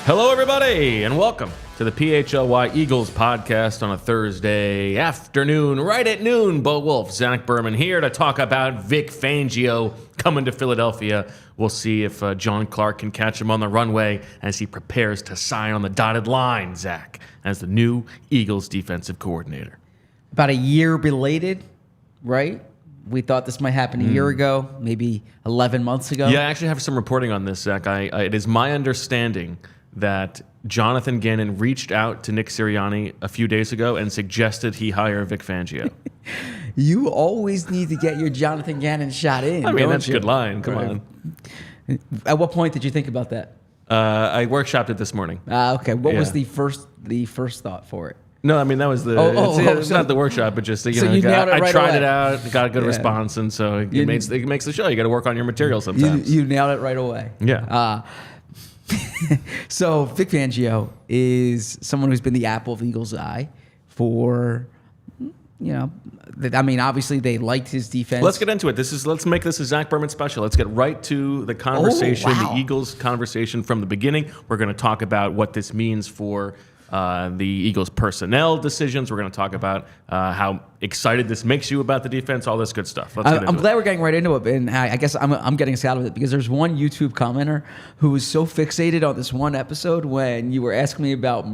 Hello, everybody, and welcome to the PHLY Eagles podcast on a Thursday afternoon, right at noon. Bo Wulf, Zach Berman here to talk about Vic Fangio coming to Philadelphia. We'll see if John Clark can catch him on the runway as he prepares to sign on the dotted line, Zach, as the new Eagles defensive coordinator. About a year belated, right? We thought this might happen a year ago, maybe 11 months ago. Yeah, I actually have some reporting on this, Zach. It is my understanding that Jonathan Gannon reached out to Nick Serianni a few days ago and suggested he hire Vic Fangio. You always need to get your Jonathan Gannon shot in. I mean, that's you? a good line. Come on. At what point did you think about that? I workshopped it this morning. Okay. What was the first thought for it? No, I mean, that was it's not the workshop, but just, I tried it out, got a good response, and so it makes the show. You got to work on your material sometimes. You nailed it right away. Yeah. So Vic Fangio is someone who's been the apple of Eagles' eye for, obviously they liked his defense. Let's get into it. Let's make this a Zach Berman special. Let's get right to the conversation, the Eagles conversation from the beginning. We're going to talk about what this means for the Eagles' personnel decisions. We're going to talk about how excited this makes you about the defense, all this good stuff. I'm glad we're getting right into it, and I guess I'm getting us out of it because there's one YouTube commenter who was so fixated on this one episode when you were asking me about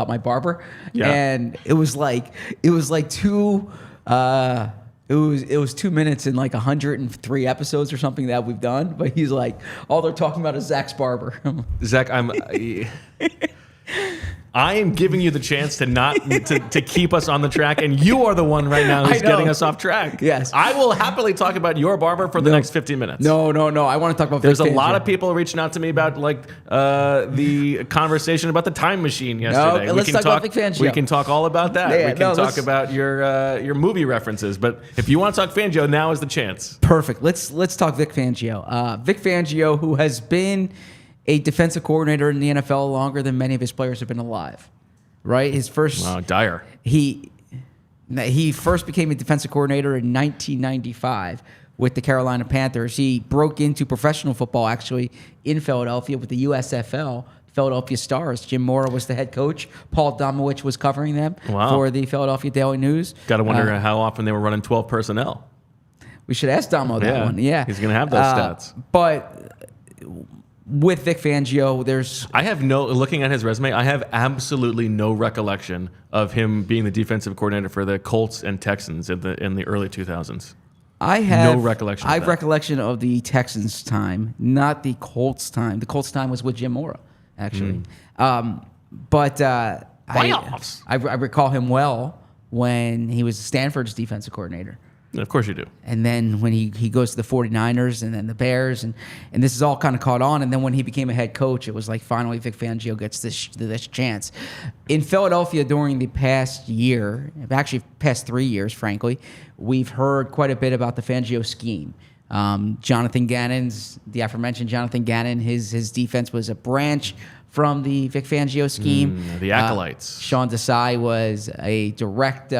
my barber, and it was like 2 minutes in like 103 episodes or something that we've done, but he's like, all they're talking about is Zach's barber. Zach, I am giving you the chance to keep us on the track, and you are the one right now who's getting us off track. Yes. I will happily talk about your barber for the next 15 minutes. No. I want to talk about There's a lot of people reaching out to me about the conversation about the time machine yesterday. No, let's talk about Vic Fangio. We can talk all about that. We can talk about your movie references. But if you want to talk Fangio, now is the chance. Perfect. Let's talk Vic Fangio. Vic Fangio, who has been a defensive coordinator in the NFL longer than many of his players have been alive, right? His first... Wow, dire. He first became a defensive coordinator in 1995 with the Carolina Panthers. He broke into professional football, actually, in Philadelphia with the USFL, Philadelphia Stars. Jim Mora was the head coach. Paul Domowitch was covering them for the Philadelphia Daily News. Got to wonder how often they were running 12 personnel. We should ask Domo that one. Yeah. He's going to have those stats. But... with Vic Fangio, looking at his resume, I have absolutely no recollection of him being the defensive coordinator for the Colts and Texans in the early 2000s. I have no recollection. I have recollection of the Texans time, not the Colts time. The Colts time was with Jim Mora, actually. Playoffs. I recall him well when he was Stanford's defensive coordinator. Of course you do. And then when he goes to the 49ers and then the Bears, and this is all kind of caught on. And then when he became a head coach, it was like finally Vic Fangio gets this chance. In Philadelphia during the past year, actually past 3 years, frankly, we've heard quite a bit about the Fangio scheme. Jonathan Gannon's, the aforementioned Jonathan Gannon, his defense was a branch from the Vic Fangio scheme. The acolytes. Sean Desai was a direct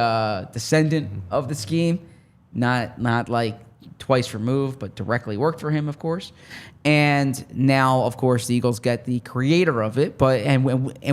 descendant of the scheme. Not like twice removed, but directly worked for him, of course. And now, of course, the Eagles get the creator of it, and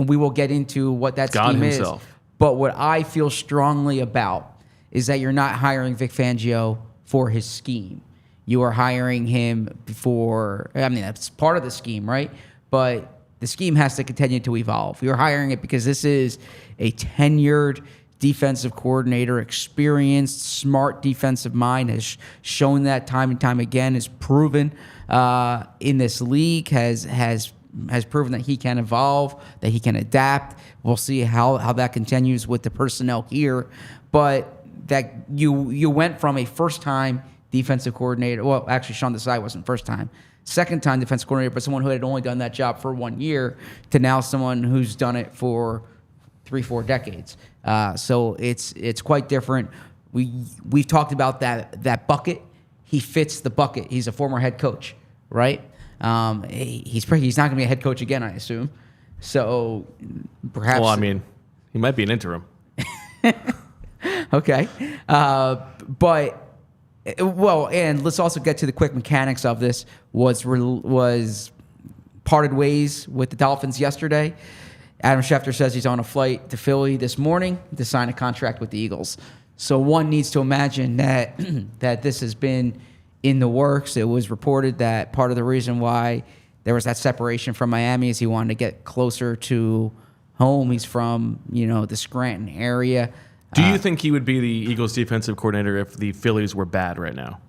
we will get into what that scheme himself. is. But what I feel strongly about is that you're not hiring Vic Fangio for his scheme. You are hiring him that's part of the scheme, right? But the scheme has to continue to evolve. You're hiring it because this is a tenured defensive coordinator, experienced, smart defensive mind, has shown that time and time again, has proven in this league, has proven that he can evolve, that he can adapt. We'll see how that continues with the personnel here. But that you went from a first-time defensive coordinator. Well, actually, Sean Desai wasn't first time. Second time defensive coordinator, but someone who had only done that job for 1 year to now someone who's done it for 3-4 decades. So it's quite different. We've talked about that bucket. He fits the bucket. He's a former head coach, right? He's not going to be a head coach again, I assume. So perhaps. Well, I mean, he might be an interim. Okay, and let's also get to the quick mechanics of this. Was parted ways with the Dolphins yesterday. Adam Schefter says he's on a flight to Philly this morning to sign a contract with the Eagles. So one needs to imagine that that this has been in the works. It was reported that part of the reason why there was that separation from Miami is he wanted to get closer to home. He's from, the Scranton area. Do you think he would be the Eagles defensive coordinator if the Phillies were bad right now?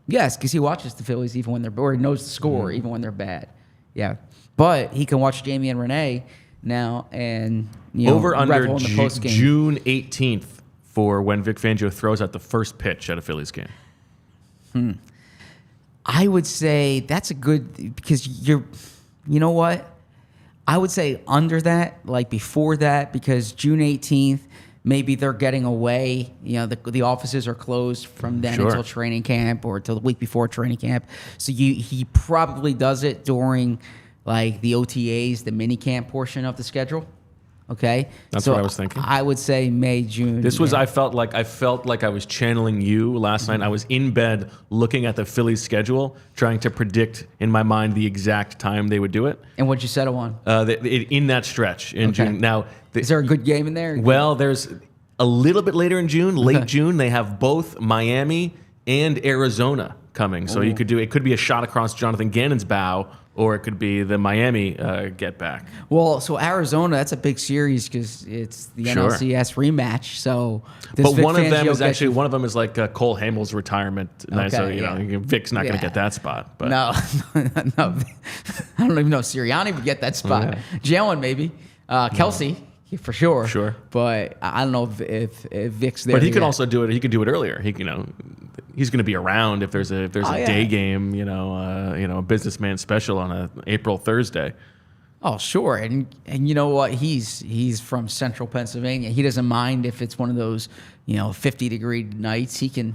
Yes, because he watches the Phillies even when or he knows the score even when they're bad. Yeah. But he can watch Jamie and Renee now and, over under revel in the postgame. June 18th for when Vic Fangio throws out the first pitch at a Phillies game. I would say that's a good, because you know what? I would say under that, like before that, because June 18th, maybe they're getting away. The offices are closed from then until training camp or until the week before training camp. So he probably does it during like the OTAs, the mini camp portion of the schedule. Okay, that's what I was thinking. I would say May, June. This was I felt like I was channeling you last night. I was in bed looking at the Phillies schedule, trying to predict in my mind the exact time they would do it. And what'd you settle on? In that stretch in June. Now, is there a good game in there? Well, there's a little bit later in June, late June. They have both Miami and Arizona coming, so it could be a shot across Jonathan Gannon's bow, or it could be the Miami get back. Well, so Arizona, that's a big series because it's the NLCS rematch. So, but one of them is like Cole Hamel's retirement night. So Vic's not going to get that spot. But no, no, I don't even know if Serianni would get that spot. Jalen maybe, Kelsey. For sure. Sure. But I don't know if Vic's there. But he could also do it. He could do it earlier. He's going to be around if there's a day game, a businessman special on a April Thursday. Oh, sure. And you know what? He's from central Pennsylvania. He doesn't mind if it's one of those, 50-degree nights. He can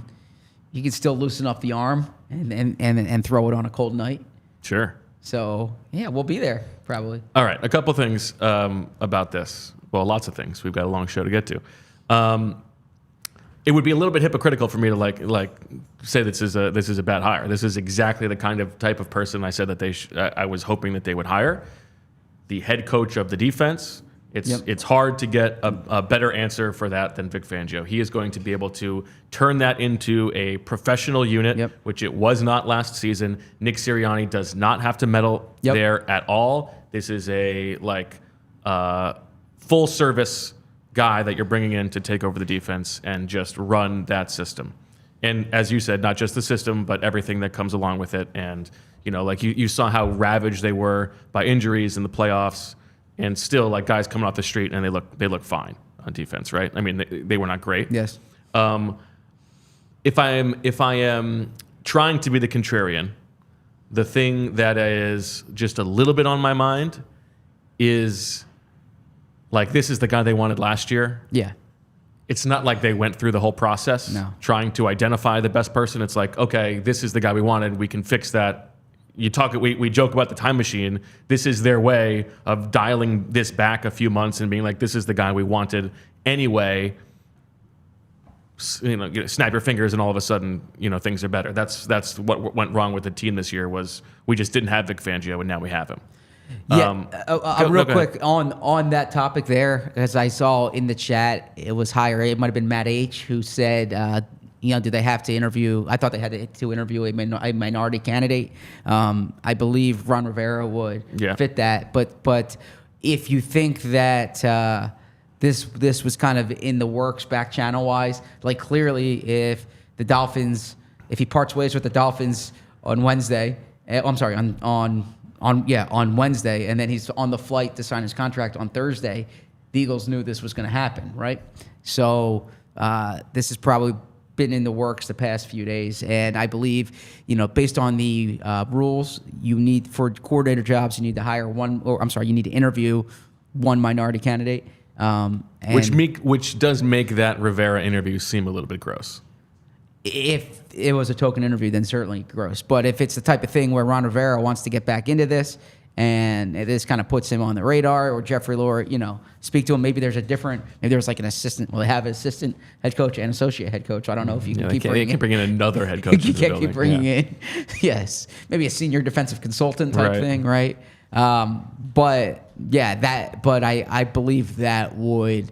still loosen up the arm and throw it on a cold night. Sure. So, yeah, we'll be there probably. All right. A couple things about this. Well, lots of things. We've got a long show to get to. It would be a little bit hypocritical for me to like say this is a bad hire. This is exactly the type of person I said that I was hoping that they would hire. The head coach of the defense. It's hard to get a better answer for that than Vic Fangio. He is going to be able to turn that into a professional unit, which it was not last season. Nick Serianni does not have to meddle there at all. This is a full service guy that you're bringing in to take over the defense and just run that system. And as you said, not just the system, but everything that comes along with it. And, you saw how ravaged they were by injuries in the playoffs, and still guys coming off the street and they look fine on defense, right? I mean, they were not great. Yes. If I am trying to be the contrarian, the thing that is just a little bit on my mind is this is the guy they wanted last year. Yeah. It's not like they went through the whole process trying to identify the best person. It's like, okay, this is the guy we wanted. We can fix that. We joke about the time machine. This is their way of dialing this back a few months and being like, this is the guy we wanted anyway. Snap your fingers and all of a sudden, things are better. That's what went wrong with the team this year was we just didn't have Vic Fangio and now we have him. Yeah, real quick on that topic there, as I saw in the chat, it was higher. It might have been Matt H. who said, do they have to interview? I thought they had to interview a minority candidate. I believe Ron Rivera would fit that. But if you think that this was kind of in the works back channel wise, clearly if he parts ways with the Dolphins on Wednesday, on Wednesday, and then he's on the flight to sign his contract on Thursday, the Eagles knew this was going to happen, right? So this is probably been in the works the past few days, and I believe, based on the rules, you need for coordinator jobs, you need to hire you need to interview one minority candidate, which does make that Rivera interview seem a little bit gross. If it was a token interview, then certainly gross. But if it's the type of thing where Ron Rivera wants to get back into this, and this kind of puts him on the radar, or Jeffrey Lurie, speak to him. Maybe there's like an assistant. Well, they have an assistant head coach and associate head coach. I don't know if you can keep bringing in. They can bring in another head coach. You can't keep bringing in. Yes. Maybe a senior defensive consultant type thing, right? But I believe that would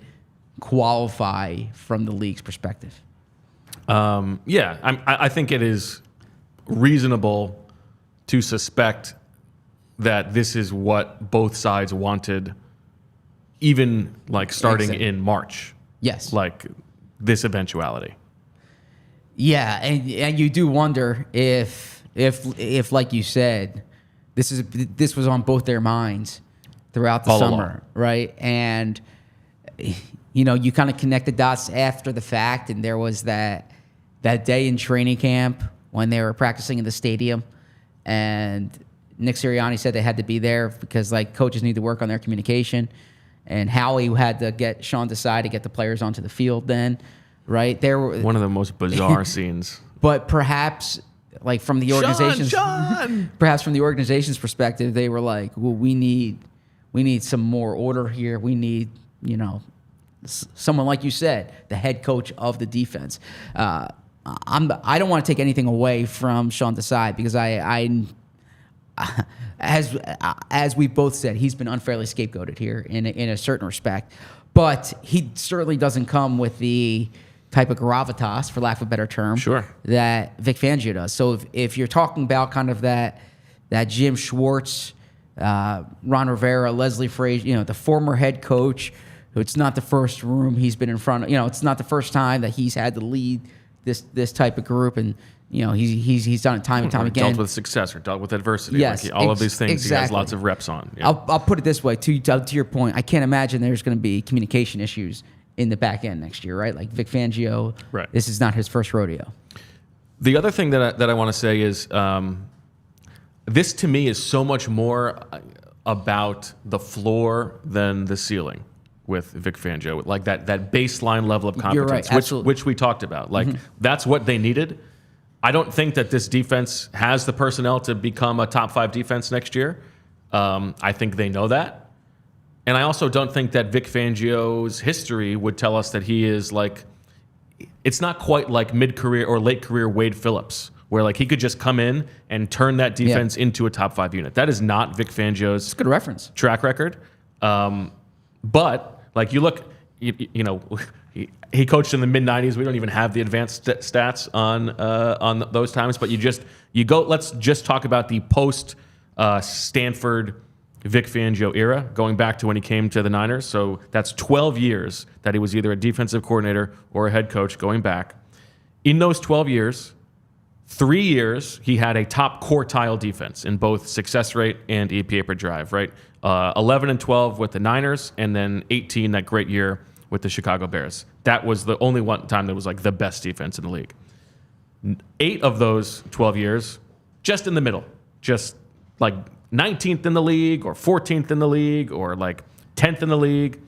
qualify from the league's perspective. I think it is reasonable to suspect that this is what both sides wanted, even like starting in March. Yes. Like this eventuality. Yeah, and you do wonder if like you said, this was on both their minds throughout the summer, right? And you kind of connect the dots after the fact, and there was that day in training camp when they were practicing in the stadium, and Nick Serianni said they had to be there because coaches need to work on their communication, and Howie had to get Sean Desai to get the players onto the field then, right? There were one of the most bizarre scenes. But perhaps from the organization's perhaps from the organization's perspective, they were like, well, we need some more order here. We need, someone like you said, the head coach of the defense. I don't want to take anything away from Sean Desai because as we both said, he's been unfairly scapegoated here in a certain respect, but he certainly doesn't come with the type of gravitas, for lack of a better term, that Vic Fangio does. So if you're talking about kind of that Jim Schwartz, Ron Rivera, Leslie Frazier, the former head coach, who it's not the first room he's been in front of, it's not the first time that he's had to lead this type of group, and he's done it time and time again. Dealt with success or dealt with adversity. Yes, all of these things exactly. He has lots of reps on. Yeah. I'll put it this way, to your point, I can't imagine there's going to be communication issues in the back end next year, right? Like Vic Fangio, This is not his first rodeo. The other thing that I want to say is this to me is so much more about the floor than the ceiling with Vic Fangio, like that baseline level of competence, which we talked about. That's what they needed. I don't think that this defense has the personnel to become a top 5 defense next year. I think they know that. And I also don't think that Vic Fangio's history would tell us that he is it's not quite like mid-career or late career Wade Phillips, where he could just come in and turn that defense into a top 5 unit. That is not Vic Fangio's good reference track record. But you look, he coached in the mid-90s. We don't even have the advanced stats on those times, but you go. Let's just talk about the post Stanford Vic Fangio era, going back to when he came to the Niners. So that's 12 years that he was either a defensive coordinator or a head coach going back. In those 12 years, 3 years, he had a top quartile defense in both success rate and EPA per drive, right? 11 and 12 with the Niners, and then 18 that great year with the Chicago Bears. That was the only one time that was the best defense in the league. 8 of those 12 years, just in the middle, just 19th in the league, or 14th in the league, or 10th in the league,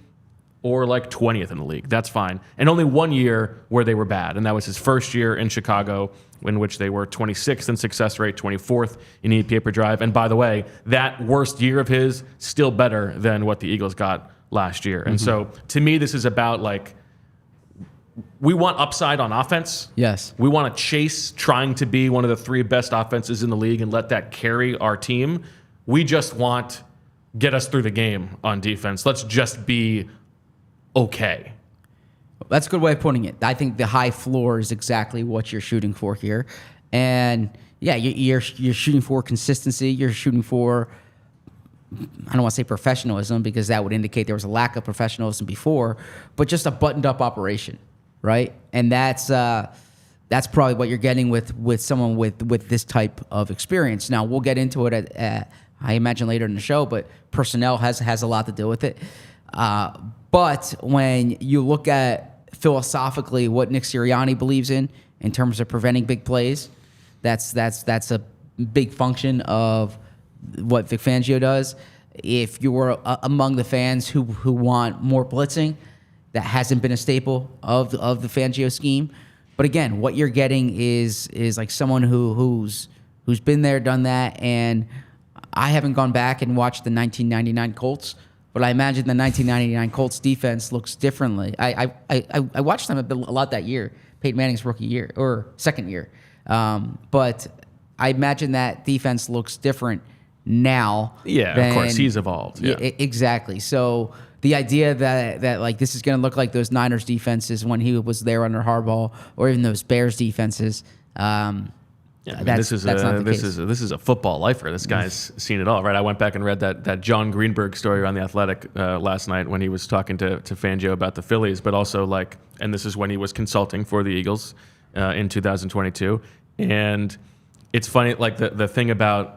or 20th in the league. That's fine. And only 1 year where they were bad, and that was his first year in Chicago, in which they were 26th in success rate, 24th in EPA per drive. And by the way, that worst year of his, still better than what the Eagles got last year. And so to me, this is about we want upside on offense. Yes. We want to chase trying to be one of the 3 best offenses in the league and let that carry our team. We just want get us through the game on defense. Let's just be okay. That's a good way of putting it. I think the high floor is exactly what you're shooting for here. And yeah, you're shooting for consistency. You're shooting for, I don't want to say professionalism, because that would indicate there was a lack of professionalism before, but just a buttoned up operation, right? And that's probably what you're getting with someone with this type of experience. Now, we'll get into it I imagine later in the show, but personnel has a lot to do with it. But when you look at philosophically what Nick Serianni believes in in terms of preventing big plays. That's a big function of what Vic Fangio does. If you're among the fans who want more blitzing, that hasn't been a staple of the Fangio scheme. But again, what you're getting is like someone who's been there, done that. And I haven't gone back and watched the 1999 Colts, but I imagine the 1999 Colts defense looks differently. I watched them a lot that year, Peyton Manning's rookie year or second year. But I imagine that defense looks different now. Yeah, of course, he's evolved. Yeah. Exactly. So the idea that like this is going to look like those Niners defenses when he was there under Harbaugh, or even those Bears defenses. This is a football lifer. This guy's seen it all, right? I went back and read that John Greenberg story on The Athletic last night when he was talking to Fangio about the Phillies, but also and this is when he was consulting for the Eagles in 2022. And it's funny, like the thing about,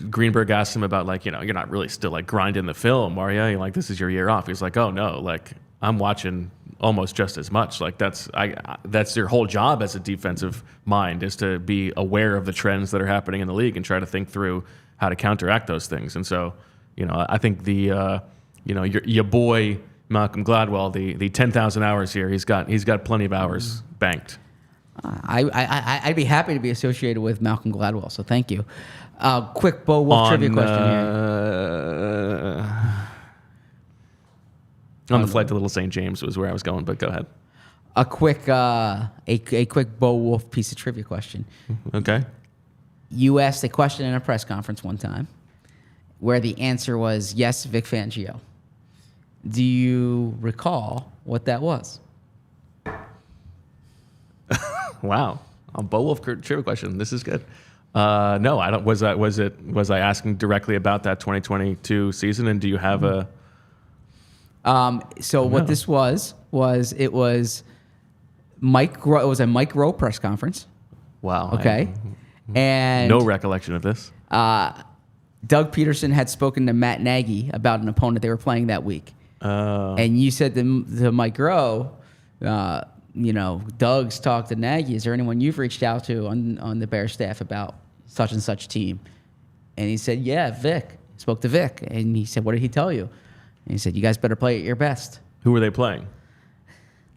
Greenberg asked him about you're not really still grinding the film, are you? Like, this is your year off. He's like, oh no, I'm watching almost just as much. That's your whole job as a defensive mind, is to be aware of the trends that are happening in the league and try to think through how to counteract those things. And so, I think your boy Malcolm Gladwell, the 10,000 hours here, he's got plenty of hours banked. I'd be happy to be associated with Malcolm Gladwell, so thank you. Quick Bo Wulf trivia question here. On the flight to Little St. James was where I was going, but go ahead. A quick Bo Wulf piece of trivia question. Okay. You asked a question in a press conference one time where the answer was yes, Vic Fangio. Do you recall what that was? Wow. A Bo Wulf trivia question. This is good. No, I don't. Was I asking directly about that 2022 season? And do you have a? What this was it was Mike. It was a Mike Rowe press conference. Wow. Okay. And no recollection of this. Doug Peterson had spoken to Matt Nagy about an opponent they were playing that week. And you said to Mike Rowe, Doug's talked to Nagy. Is there anyone you've reached out to on the Bears staff about such and such team? And he said, yeah, Vic. Spoke to Vic. And he said, what did he tell you? And he said, you guys better play at your best. Who were they playing?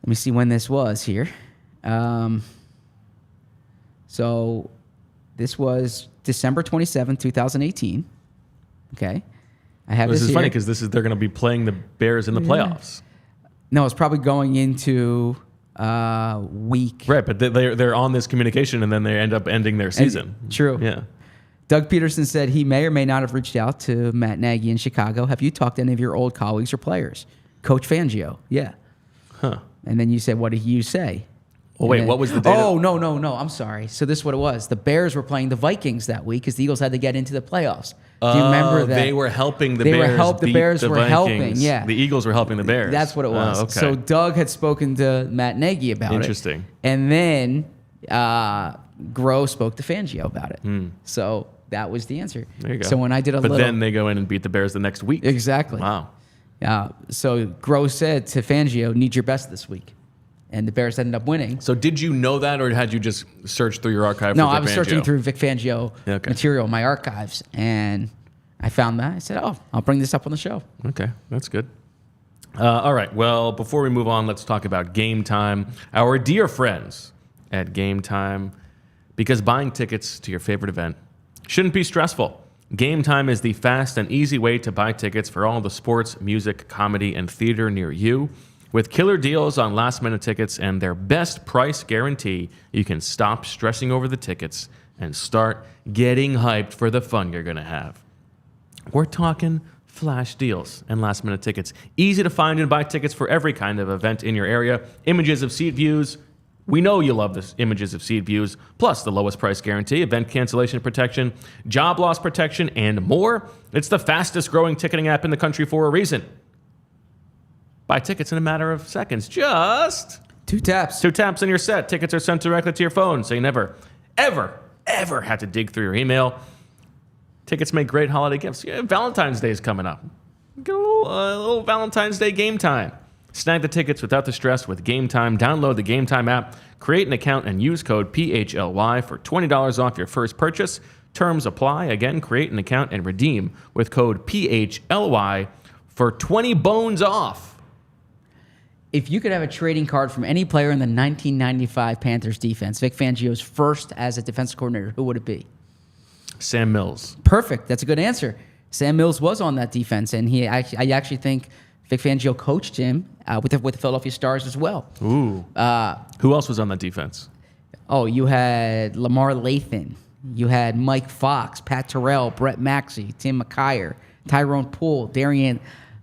Let me see when this was here. So this was December 27, 2018. Okay. I have this is here. Funny because they're going to be playing the Bears in the playoffs. No, it's probably going into week. Right, but they're on this communication and then they end up ending their season. True. Yeah. Doug Peterson said he may or may not have reached out to Matt Nagy in Chicago. Have you talked to any of your old colleagues or players? Coach Fangio. Yeah. Huh. And then you said, what did you say? Well, wait, what was the date? Oh, no. I'm sorry. So this is what it was. The Bears were playing the Vikings that week because the Eagles had to get into the playoffs. Do you remember that? They were helping the Bears. The Bears were Vikings. Helping, yeah. The Eagles were helping the Bears. That's what it was. Okay. So Doug had spoken to Matt Nagy about Interesting. it. And then Groh spoke to Fangio about it. So that was the answer. There you go. So when I did but then they go in and beat the Bears the next week. Exactly. Wow. So Groh said to Fangio, need your best this week. And the Bears ended up winning. So did you know that, or had you just searched through your archive? No, for Vic I was Fangio? searching through Vic Fangio material, my archives, and I found that. I said, I'll bring this up on the show. Okay, that's good. All right, well, before we move on, let's talk about Game Time. Our dear friends at Game Time, because buying tickets to your favorite event shouldn't be stressful. Game Time is the fast and easy way to buy tickets for all the sports, music, comedy, and theater near you. With killer deals on last-minute tickets and their best price guarantee, you can stop stressing over the tickets and start getting hyped for the fun you're going to have. We're talking flash deals and last-minute tickets. Easy to find and buy tickets for every kind of event in your area. Images of seat views. We know you love the images of seat views, plus the lowest price guarantee, event cancellation protection, job loss protection, and more. It's the fastest-growing ticketing app in the country for a reason. Buy tickets in a matter of seconds. Just 2 taps. 2 taps and you're set. Tickets are sent directly to your phone, so you never, ever have to dig through your email. Tickets make great holiday gifts. Yeah, Valentine's Day is coming up. Get a little Valentine's Day Game Time. Snag the tickets without the stress with Game Time. Download the Game Time app, create an account, and use code PHLY for $20 off your first purchase. Terms apply. Again, create an account and redeem with code PHLY for 20 bones off. If you could have a trading card from any player in the 1995 Panthers defense, Vic Fangio's first as a defensive coordinator, who would it be? Sam Mills. Perfect. That's a good answer. Sam Mills was on that defense, and I actually think Vic Fangio coached him with the Philadelphia Stars as well. Ooh. Who else was on that defense? Oh, you had Lamar Lathan. You had Mike Fox, Pat Terrell, Brett Maxey, Tim McKyer, Tyrone Poole, Darian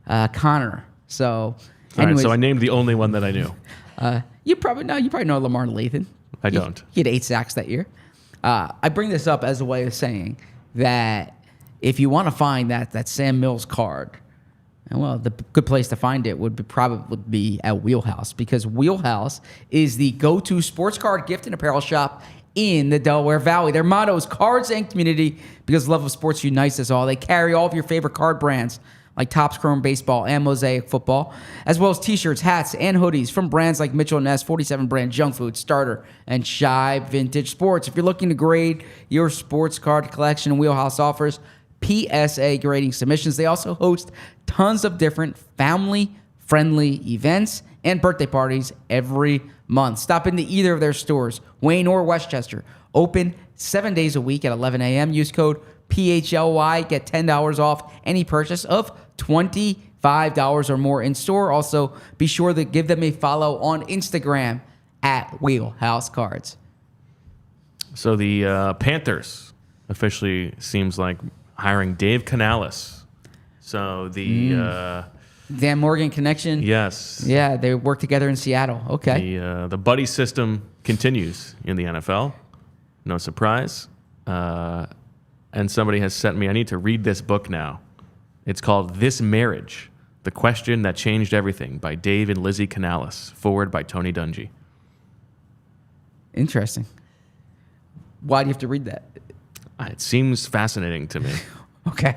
Connor. So, anyways, all right, so I named the only one that I knew. You probably know Lamar Lathan. I don't. He had 8 sacks that year. I bring this up as a way of saying that if you want to find that Sam Mills card, well, the good place to find it would probably be at Wheelhouse, because Wheelhouse is the go-to sports card gift and apparel shop in the Delaware Valley. Their motto is cards and community, because love of sports unites us all. They carry all of your favorite card brands like Topps Chrome Baseball and Mosaic Football, as well as t-shirts, hats, and hoodies from brands like Mitchell & Ness, 47 Brand, Junk Food, Starter, and Shy Vintage Sports. If you're looking to grade your sports card collection, Wheelhouse offers PSA grading submissions. They also host tons of different family-friendly events and birthday parties every month. Stop into either of their stores, Wayne or Westchester. Open 7 days a week at 11 a.m. Use code PHLY. Get $10 off any purchase of $25 or more in store. Also, be sure to give them a follow on Instagram at Wheelhouse Cards. So the Panthers officially seems like hiring Dave Canales. So the Dan Morgan connection. yes, Yeah, they work together in Seattle. Okay. the buddy system continues in the NFL. No surprise. And somebody has sent me. I need to read this book now. It's called "This Marriage: The Question That Changed Everything" by Dave and Lizzie Canales. Forward by Tony Dungy. Interesting. Why do you have to read that? It seems fascinating to me. Okay.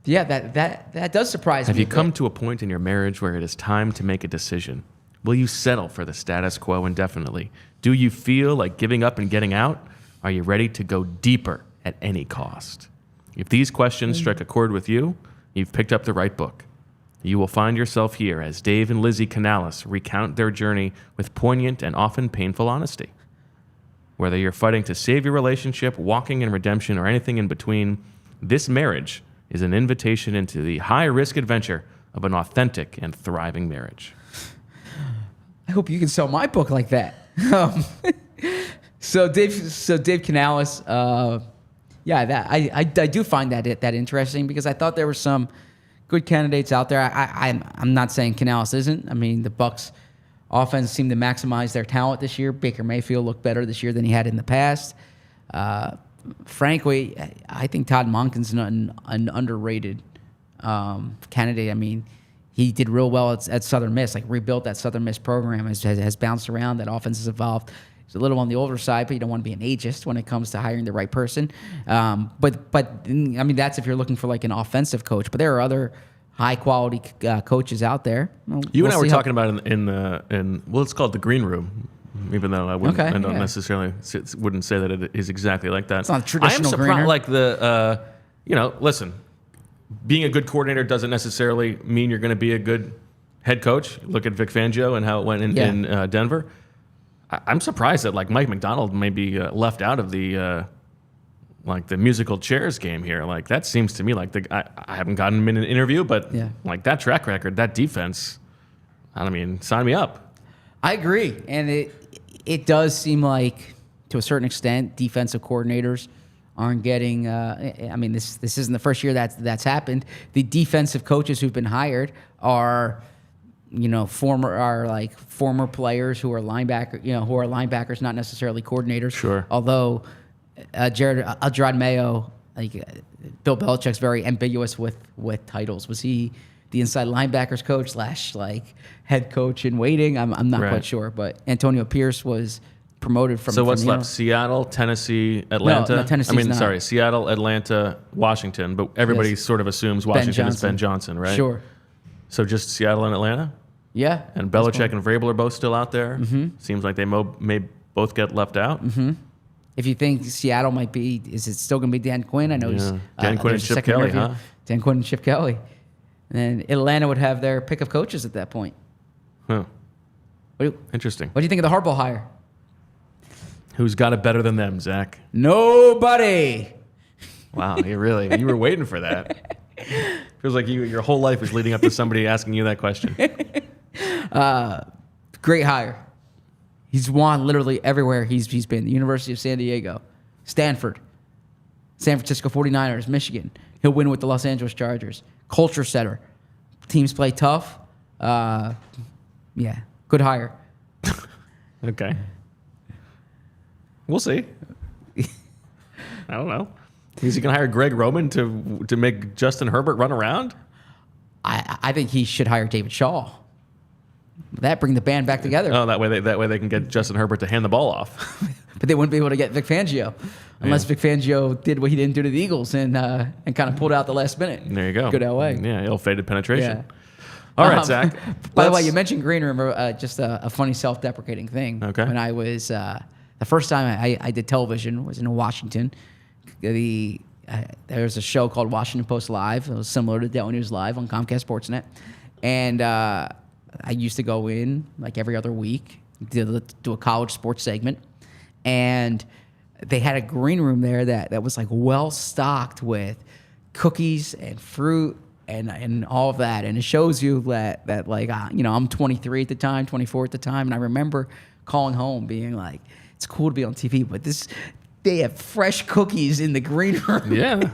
Yeah, that does surprise me. Have you come to a point in your marriage where it is time to make a decision? Will you settle for the status quo indefinitely? Do you feel like giving up and getting out? Are you ready to go deeper at any cost? If these questions strike a chord with you, you've picked up the right book. You will find yourself here as Dave and Lizzie Canales recount their journey with poignant and often painful honesty. Whether you're fighting to save your relationship, walking in redemption, or anything in between, This Marriage is an invitation into the high-risk adventure of an authentic and thriving marriage. I hope you can sell my book like that. So Dave Canales, yeah, I do find that interesting, because I thought there were some good candidates out there. I'm not saying Canales isn't. I mean, the Bucs offense seemed to maximize their talent this year. Baker Mayfield looked better this year than he had in the past. Frankly, I think Todd Monken's an underrated candidate. I mean, he did real well at Southern Miss, like rebuilt that Southern Miss program, has bounced around. That offense has evolved. He's a little on the older side, but you don't want to be an ageist when it comes to hiring the right person. But I mean, that's if you're looking for like an offensive coach. But there are other high quality coaches out there. You and I were talking about in it's called the green room. Even though I wouldn't, I don't necessarily wouldn't say that it is exactly like that. It's not traditional. I am surprised. Like listen, being a good coordinator doesn't necessarily mean you're going to be a good head coach. Look at Vic Fangio and how it went in Denver. I'm surprised that like Mike McDonald may be left out of the the musical chairs game here. Like that seems to me like I haven't gotten him in an interview, but like that track record, that defense. I mean, sign me up. I agree, and it does seem like, to a certain extent, defensive coordinators aren't getting. I mean, this isn't the first year that's happened. The defensive coaches who've been hired are, former players who are linebackers, not necessarily coordinators. Sure. Although Gerard Mayo, Bill Belichick's very ambiguous with titles. Was he the inside linebackers coach / head coach in waiting? I'm not quite sure, but Antonio Pierce was promoted from. So what's left? Seattle, Tennessee, Atlanta. No, Tennessee's not. Seattle, Atlanta, Washington. But everybody sort of assumes Washington is Ben Johnson, right? Sure. So just Seattle and Atlanta? Yeah. And Belichick and Vrabel are both still out there. Mm-hmm. Seems like they may both get left out. Mm-hmm. If you think Seattle might be, is it still going to be Dan Quinn? I know he's Dan Quinn and Chip Kelly, huh? Dan Quinn and Chip Kelly. And then Atlanta would have their pick of coaches at that point. Huh. Interesting. What do you think of the Harbaugh hire? Who's got it better than them, Zach? Nobody. Wow, you were waiting for that. Feels like your whole life was leading up to somebody asking you that question. Great hire. He's won literally everywhere he's been. The University of San Diego, Stanford, San Francisco 49ers, Michigan. He'll win with the Los Angeles Chargers. Culture setter. Teams play tough. Yeah, good hire. Okay. We'll see. I don't know. Is he going to hire Greg Roman to make Justin Herbert run around? I think he should hire David Shaw. That bring the band back together. Oh, that way they can get Justin Herbert to hand the ball off. But they wouldn't be able to get Vic Fangio unless Vic Fangio did what he didn't do to the Eagles and kind of pulled out the last minute. There you go. Good LA. Yeah, ill-fated penetration. Yeah. All right, Zach. By the way, you mentioned green room. Just a funny self-deprecating thing. Okay. When I was the first time I did television was in Washington. There's a show called Washington Post Live. It was similar to Daily News Live on Comcast Sportsnet, and I used to go in like every other week, do a college sports segment, and they had a green room there that was like well stocked with cookies and fruit and all of that, and it shows you that like I'm 23 at the time, 24 at the time, and I remember calling home being like, it's cool to be on TV, but they have fresh cookies in the green room. Yeah.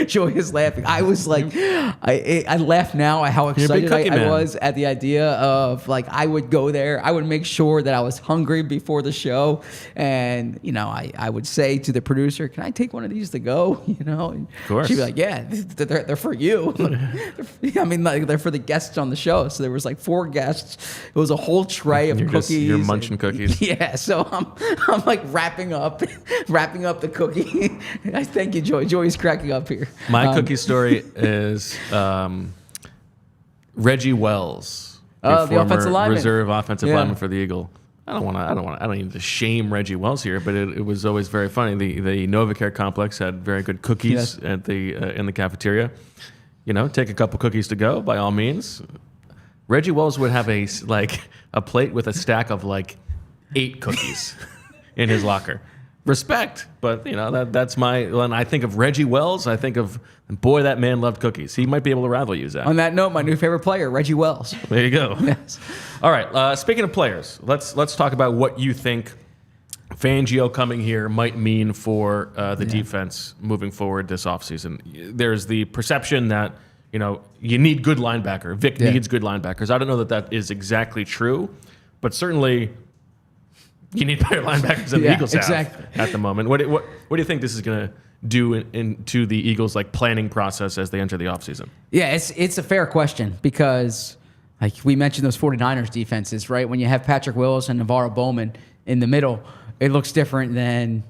Joey is laughing. I was like, I laugh now at how excited I was at the idea of like, I would go there. I would make sure that I was hungry before the show. And, I would say to the producer, can I take one of these to go? And of course. She'd be like, yeah, they're for you. I mean, like, they're for the guests on the show. So there was like 4 guests. It was a whole tray of cookies. You're munching cookies. Yeah. So I'm like wrapping up the cookie. I thank you, Joey. Joey's cracking up here. My cookie story is Reggie Wells, the offensive lineman, reserve offensive lineman for the Eagle. I don't need to shame Reggie Wells here, but it was always very funny. The NovaCare complex had very good cookies at the in the cafeteria. Take a couple cookies to go by all means. Reggie Wells would have a plate with a stack of like 8 cookies in his locker. Respect, but that's when I think of Reggie Wells, I think of, boy, that man loved cookies. He might be able to rival you, Zach. On that note, my new favorite player, Reggie Wells. There you go. Yes. All right. Speaking of players, let's talk about what you think Fangio coming here might mean for the defense moving forward this offseason. There's the perception that you need good linebacker. Vic needs good linebackers. I don't know that is exactly true, but certainly you need better linebackers than the Eagles have at the moment. What do you think this is going to do into the Eagles' planning process as they enter the offseason? Yeah, it's a fair question because like we mentioned those 49ers defenses, right? When you have Patrick Willis and Navarro Bowman in the middle, it looks different than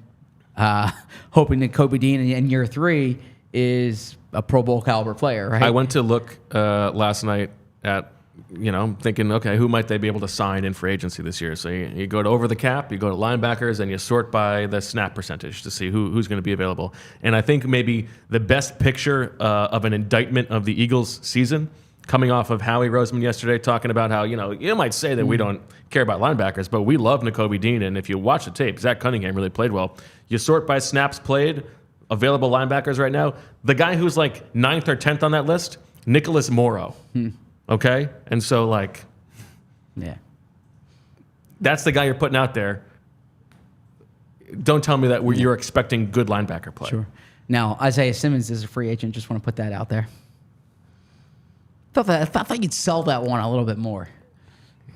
hoping that Kobe Dean in year 3 is a Pro Bowl caliber player, right? I went to look last night at thinking, okay, who might they be able to sign in free agency this year? So you go to over the cap, you go to linebackers, and you sort by the snap percentage to see who's going to be available. And I think maybe the best picture of an indictment of the Eagles' season, coming off of Howie Roseman yesterday talking about how, you might say that we don't care about linebackers, but we love Nakobe Dean. And if you watch the tape, Zach Cunningham really played well. You sort by snaps played, available linebackers right now. The guy who's like 9th or 10th on that list, Nicholas Morrow. Okay? And so, that's the guy you're putting out there. Don't tell me that you're expecting good linebacker play. Sure. Now, Isaiah Simmons is a free agent. Just want to put that out there. I thought you'd sell that one a little bit more.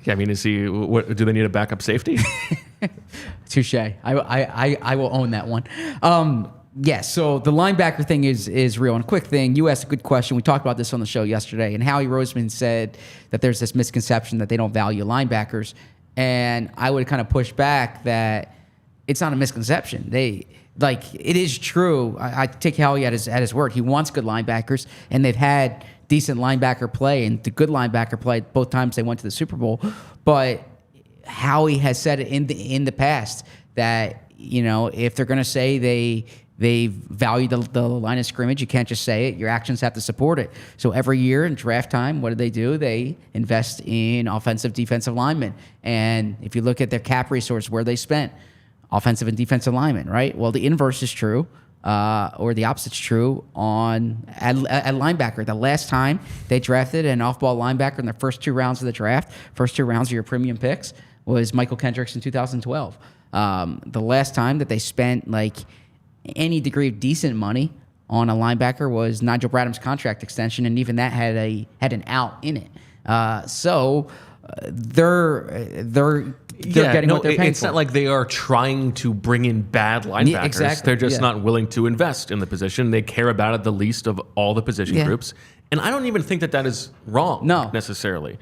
Yeah, I mean, do they need a backup safety? Touche. I will own that one. Yes, so the linebacker thing is real. And a quick thing, you asked a good question. We talked about this on the show yesterday, and Howie Roseman said that there's this misconception that they don't value linebackers. And I would kind of push back that it's not a misconception. It is true. I take Howie at his word. He wants good linebackers, and they've had decent linebacker play and the good linebacker play both times they went to the Super Bowl. But Howie has said it in the past that, if they're going to say they value the line of scrimmage, you can't just say it. Your actions have to support it. So every year in draft time, what do? They invest in offensive, defensive linemen. And if you look at their cap resource, where they spent offensive and defensive linemen, right? Well, the inverse is true. Or the opposite's true at linebacker. The last time they drafted an off-ball linebacker in the first 2 rounds of the draft, first 2 rounds of your premium picks, was Michael Kendricks in 2012. The last time that they spent any degree of decent money on a linebacker was Nigel Bradham's contract extension, and even that had an out in it. They're getting what they're paying it's for. not like they are trying to bring in bad linebackers. Yeah, exactly. They're just not willing to invest in the position. They care about it the least of all the position groups. And I don't even think that is wrong necessarily.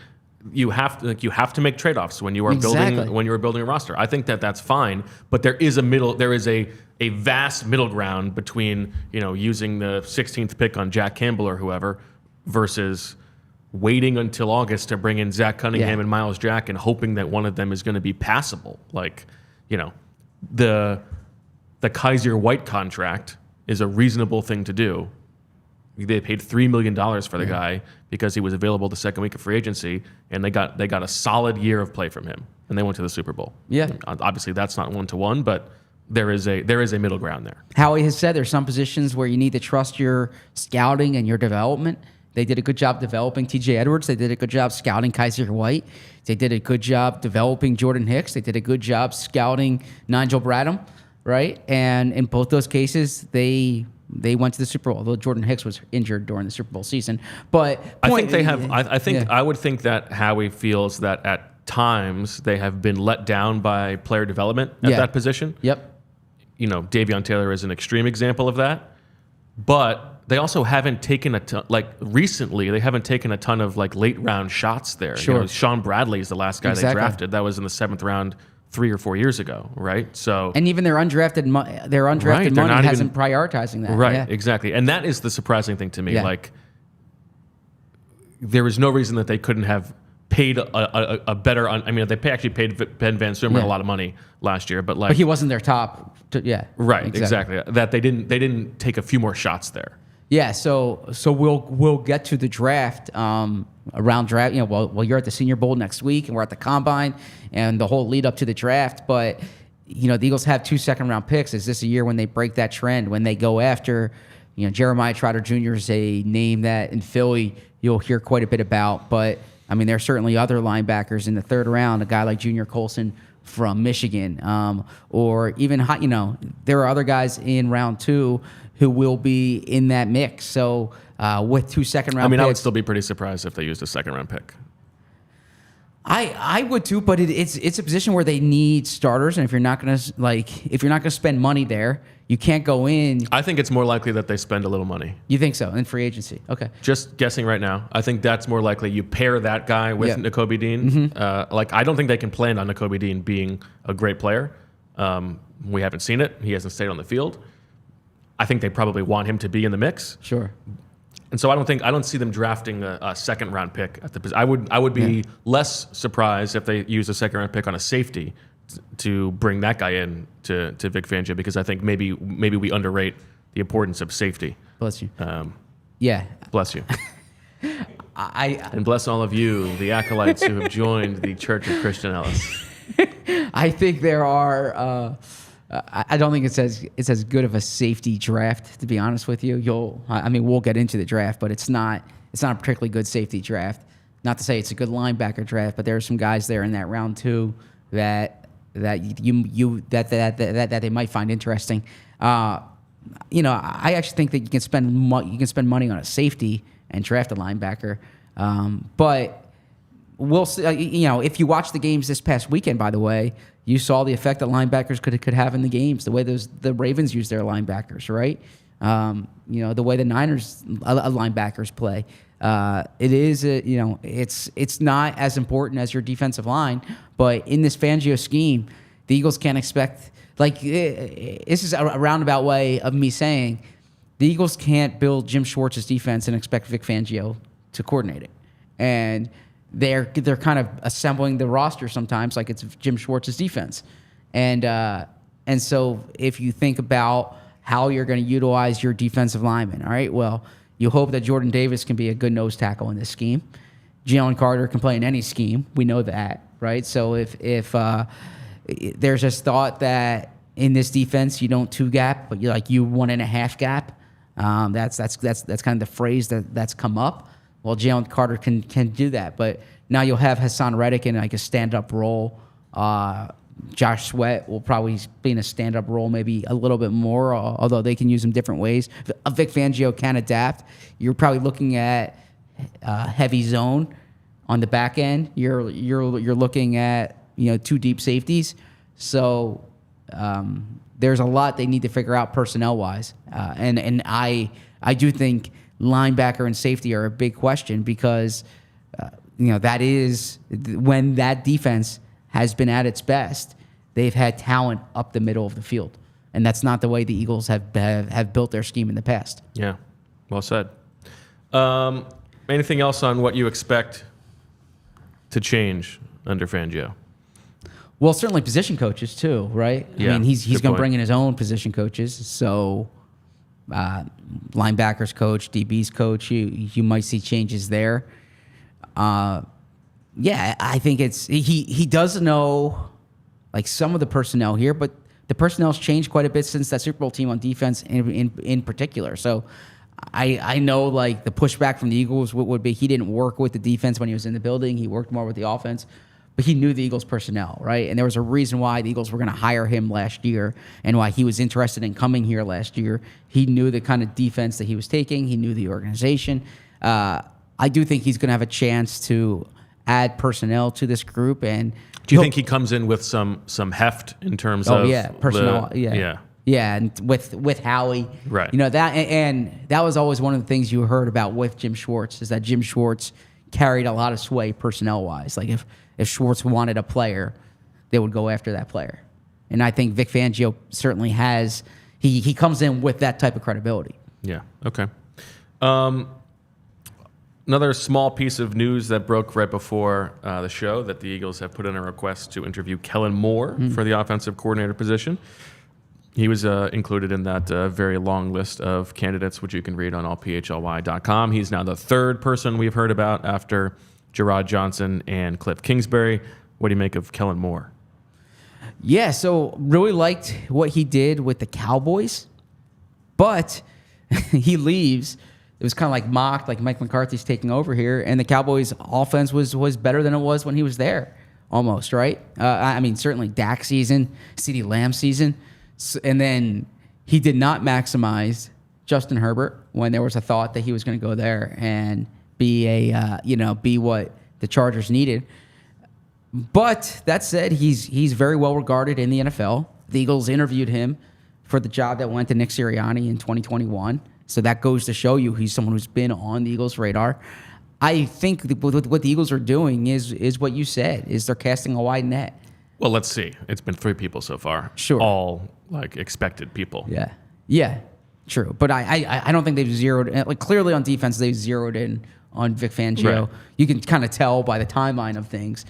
You have to make trade-offs when you are building a roster. I think that's fine, but there is a vast middle ground between, using the 16th pick on Jack Campbell or whoever versus waiting until August to bring in Zach Cunningham and Myles Jack and hoping that one of them is going to be passable. The Kaiser White contract is a reasonable thing to do. They paid $3 million for the guy because he was available the second week of free agency, and they got a solid year of play from him, and they went to the Super Bowl. Yeah, obviously that's not 1-to-1, but there is a middle ground there. Howie has said there's some positions where you need to trust your scouting and your development. They did a good job developing T.J. Edwards. They did a good job scouting Kaiser White. They did a good job developing Jordan Hicks. They did a good job scouting Nigel Bradham, right? And in both those cases, they went to the Super Bowl, although Jordan Hicks was injured during the Super Bowl season. But I think they have. I would think that Howie feels that at times they have been let down by player development at that position. Yep. Davion Taylor is an extreme example of that, but they also haven't taken recently. They haven't taken a ton of late round shots there. Sure. Sean Bradley is the last guy they drafted. That was in the 7th round 3 or 4 years ago, right? So, and even their undrafted money hasn't prioritizing that. Right, exactly. And that is the surprising thing to me. There is no reason that they couldn't have paid a better. They actually paid Ben Van Sumeren a lot of money last year, but he wasn't their top. Right, exactly. That they didn't take a few more shots there. Yeah, so we'll get to the draft around draft. You're at the Senior Bowl next week, and we're at the Combine, and the whole lead up to the draft. But the Eagles have 2 second-round picks. Is this a year when they break that trend? When they go after, Jeremiah Trotter Jr. is a name that in Philly you'll hear quite a bit about. But there are certainly other linebackers in the 3rd round. A guy like Junior Colson from Michigan, or even there are other guys in round 2 who will be in that mix. So with 2 second-round picks, I would still be pretty surprised if they used a 2nd-round pick. I would too, but it's a position where they need starters, and if you're not gonna spend money there, you can't go in. I think it's more likely that they spend a little money. You think so in free agency? Okay. Just guessing right now. I think that's more likely. You pair that guy with Nakobe Dean. Mm-hmm. I don't think they can plan on Nakobe Dean being a great player. We haven't seen it. He hasn't stayed on the field. I think they probably want him to be in the mix. Sure. And so I don't see them drafting a 2nd-round pick at the. I would be less surprised if they use a 2nd-round pick on a safety to bring that guy in to Vic Fangio, because I think maybe we underrate the importance of safety. Bless you. Bless you. And bless all of you, the acolytes who have joined the Church of Christian Ellis. I think there are. I don't think it's as good of a safety draft, to be honest with you. We'll get into the draft, but it's not a particularly good safety draft. Not to say it's a good linebacker draft, but there are some guys there in that round 2 that they might find interesting. I actually think that you can spend money on a safety and draft a linebacker, but we'll see. If you watch the games this past weekend, by the way, you saw the effect that linebackers could have in the games. The way the Ravens use their linebackers, right? The way the Niners linebackers play. It is it's not as important as your defensive line, but in this Fangio scheme, the Eagles can't expect. This is a roundabout way of me saying the Eagles can't build Jim Schwartz's defense and expect Vic Fangio to coordinate it. And they're kind of assembling the roster sometimes like it's Jim Schwartz's defense. And so if you think about how you're going to utilize your defensive linemen, all right, well, you hope that Jordan Davis can be a good nose tackle in this scheme. Jalen Carter can play in any scheme. We know that, right? So if there's this thought that in this defense you don't 2-gap, but you 1.5 gap. That's kind of the phrase that's come up. Well, Jalen Carter can do that, but now you'll have Hassan Reddick in like a stand-up role. Josh Sweat will probably be in a stand-up role, maybe a little bit more, although they can use him different ways. Vic Fangio can adapt. You're probably looking at heavy zone on the back end. You're looking at 2 deep safeties. So there's a lot they need to figure out personnel-wise, and I do think linebacker and safety are a big question because that is when that defense has been at its best. They've had talent up the middle of the field, and that's not the way the Eagles have built their scheme in the past. Yeah, well said. Anything else on what you expect to change under Fangio? Well, certainly position coaches too, right? Yeah, I mean, he's going to point. bring in his own position coaches. So, linebackers coach, DBs coach, you might see changes there. Yeah, I think he does know like some of the personnel here, but the personnel's changed quite a bit since that Super Bowl team on defense in particular. So I know like the pushback from the Eagles would be he didn't work with the defense when he was in the building. He worked more with the offense, but he knew the Eagles personnel, right? And there was a reason why the Eagles were going to hire him last year and why he was interested in coming here last year. He knew the kind of defense that he was taking. He knew the organization. I do think he's going to have a chance to add personnel to this group. And do you think he comes in with some heft in terms of personnel? Yeah, and with Howie, right? That and that was always one of the things you heard about with Jim Schwartz is that Jim Schwartz carried a lot of sway personnel wise. Like if Schwartz wanted a player, they would go after that player. And I think Vic Fangio certainly has. He comes in with that type of credibility. Yeah. Okay. Another small piece of news that broke right before the show that the Eagles have put in a request to interview Kellen Moore for the offensive coordinator position. He was included in that very long list of candidates, which you can read on allphly.com. He's now the third person we've heard about after Gerard Johnson and Cliff Kingsbury. What do you make of Kellen Moore? Yeah, so really liked what he did with the Cowboys, but he leaves. It was kind of like mocked, like Mike McCarthy's taking over here, and the Cowboys' offense was better than it was when he was there, almost, right? I mean, certainly Dak season, CeeDee Lamb season, and then he did not maximize Justin Herbert when there was a thought that he was going to go there and be be what the Chargers needed. But that said, he's very well regarded in the NFL. The Eagles interviewed him for the job that went to Nick Serianni in 2021. So that goes to show you he's someone who's been on the Eagles' radar. I think what the Eagles are doing is what you said, is they're casting a wide net. Well, let's see. It's been 3 people so far. Sure. All like expected people. Yeah, true. But I don't think they've zeroed in. Like clearly on defense, they've zeroed in on Vic Fangio. Right. You can kind of tell by the timeline of things.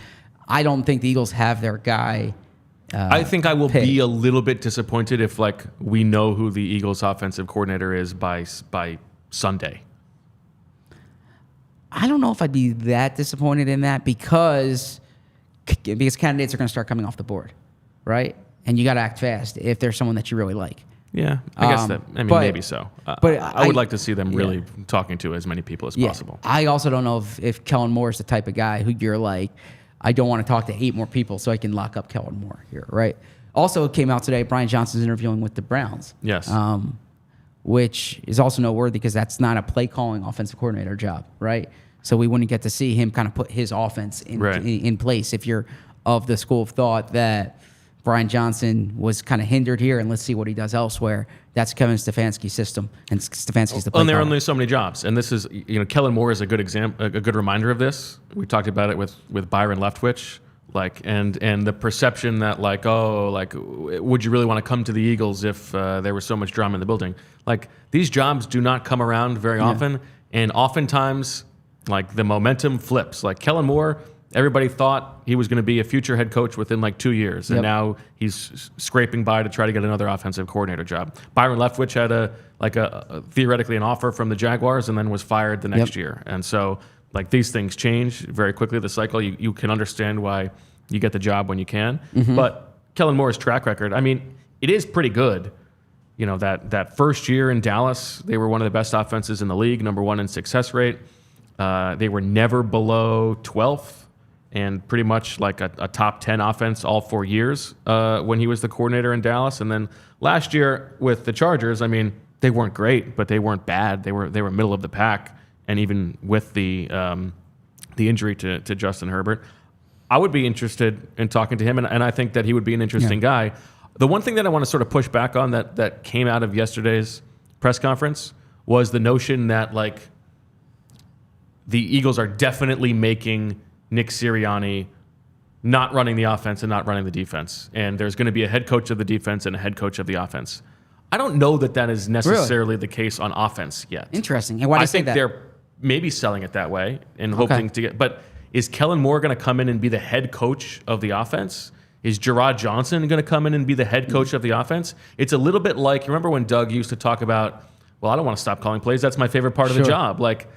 I don't think the Eagles have their guy. I think I will pick. be a little bit disappointed if like we know who the Eagles offensive coordinator is by Sunday. I don't know if I'd be that disappointed in that because candidates are going to start coming off the board, right? And you got to act fast if there's someone that you really like. Yeah, I guess that. I mean, maybe so. But I would like to see them really talking to as many people as possible. I also don't know if Kellen Moore is the type of guy who you're like, I don't want to talk to 8 more people so I can lock up Kellen Moore here, right? Also, it came out today, Brian Johnson's interviewing with the Browns. Yes. Which is also noteworthy because that's not a play-calling offensive coordinator job, right? So we wouldn't get to see him kind of put his offense in place if you're of the school of thought that Brian Johnson was kind of hindered here and let's see what he does elsewhere. That's Kevin Stefanski's system, and Stefanski's the play. And there are only so many jobs, and this is Kellen Moore is a good example, a good reminder of this. We talked about it with Byron Leftwich, and the perception that would you really want to come to the Eagles if there was so much drama in the building? Like these jobs do not come around very often, and oftentimes Like the momentum flips. Like Kellen Moore, everybody thought he was going to be a future head coach within like 2 years, and now he's scraping by to try to get another offensive coordinator job. Byron Leftwich had a theoretically an offer from the Jaguars, and then was fired the next year. And so like these things change very quickly. The cycle, you can understand why you get the job when you can. But Kellen Moore's track record, I mean, it is pretty good. You know, that first year in Dallas, they were one of the best offenses in the league, number 1 in success rate. They were never below 12th, and pretty much like a top 10 offense all 4 years when he was the coordinator in Dallas. And then last year with the Chargers, I mean, they weren't great, but they weren't bad. They were middle of the pack. And even with the injury to Justin Herbert, I would be interested in talking to him, and I think that he would be an interesting guy. The one thing that I want to sort of push back on that came out of yesterday's press conference was the notion that like the Eagles are definitely making Nick Serianni not running the offense and not running the defense. And there's going to be a head coach of the defense and a head coach of the offense. I don't know that is necessarily the case on offense yet. Interesting. And why do you say that? I think they're maybe selling it that way and hoping to get... But is Kellen Moore going to come in and be the head coach of the offense? Is Gerard Johnson going to come in and be the head coach of the offense? It's a little bit like... Remember when Doug used to talk about, well, I don't want to stop calling plays. That's my favorite part of the job. Like,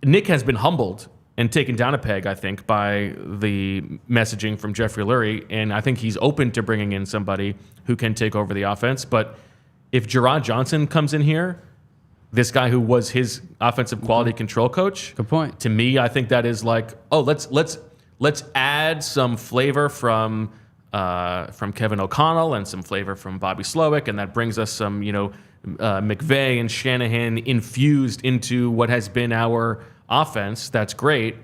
Nick has been humbled and taken down a peg, I think, by the messaging from Jeffrey Lurie, and I think he's open to bringing in somebody who can take over the offense. But if Gerard Johnson comes in here, this guy who was his offensive quality control coach, good point. To me, I think that is like, oh, let's add some flavor from Kevin O'Connell and some flavor from Bobby Slowick, and that brings us some, McVay and Shanahan infused into what has been our offense. That's great,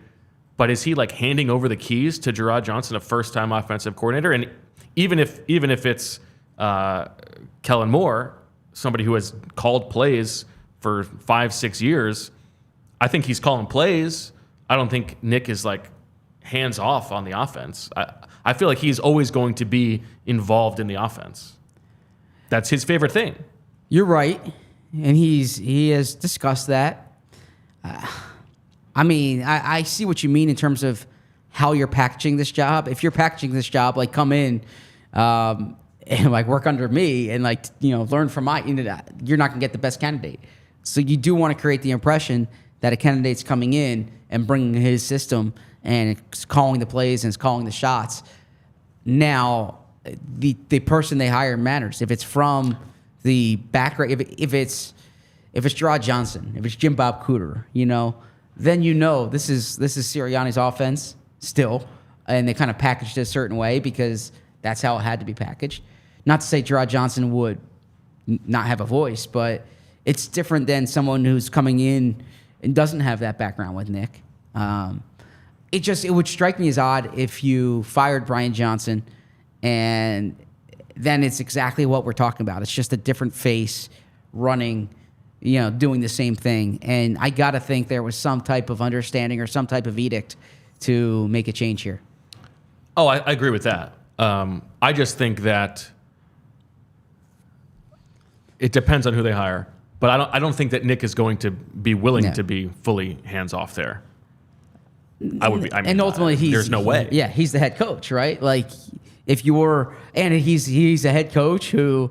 but is he like handing over the keys to Gerard Johnson, a first-time offensive coordinator? And even if it's Kellen Moore, somebody who has called plays for 5-6 years, I think he's calling plays. I don't think Nick is like hands off on the offense. I feel like he's always going to be involved in the offense. That's his favorite thing. You're right, and he has discussed that. I mean, I see what you mean in terms of how you're packaging this job. If you're packaging this job, like come in and like work under me and like learn from you're not gonna get the best candidate. So you do want to create the impression that a candidate's coming in and bringing his system and it's calling the plays and it's calling the shots. Now, the person they hire matters. If it's from the background, if it's Gerard Johnson, if it's Jim Bob Cooter, then this is Sirianni's offense still, and they kind of packaged it a certain way because that's how it had to be packaged. Not to say Gerard Johnson would not have a voice, but it's different than someone who's coming in and doesn't have that background with Nick. It would strike me as odd if you fired Brian Johnson and then it's exactly what we're talking about. It's just a different face running, doing the same thing. And I got to think there was some type of understanding or some type of edict to make a change here. Oh, I agree with that. I just think that it depends on who they hire. But I don't think that Nick is going to be willing to be fully hands off there. And ultimately, there's no way. Yeah, he's the head coach, right? Like, if you're, and he's a head coach who,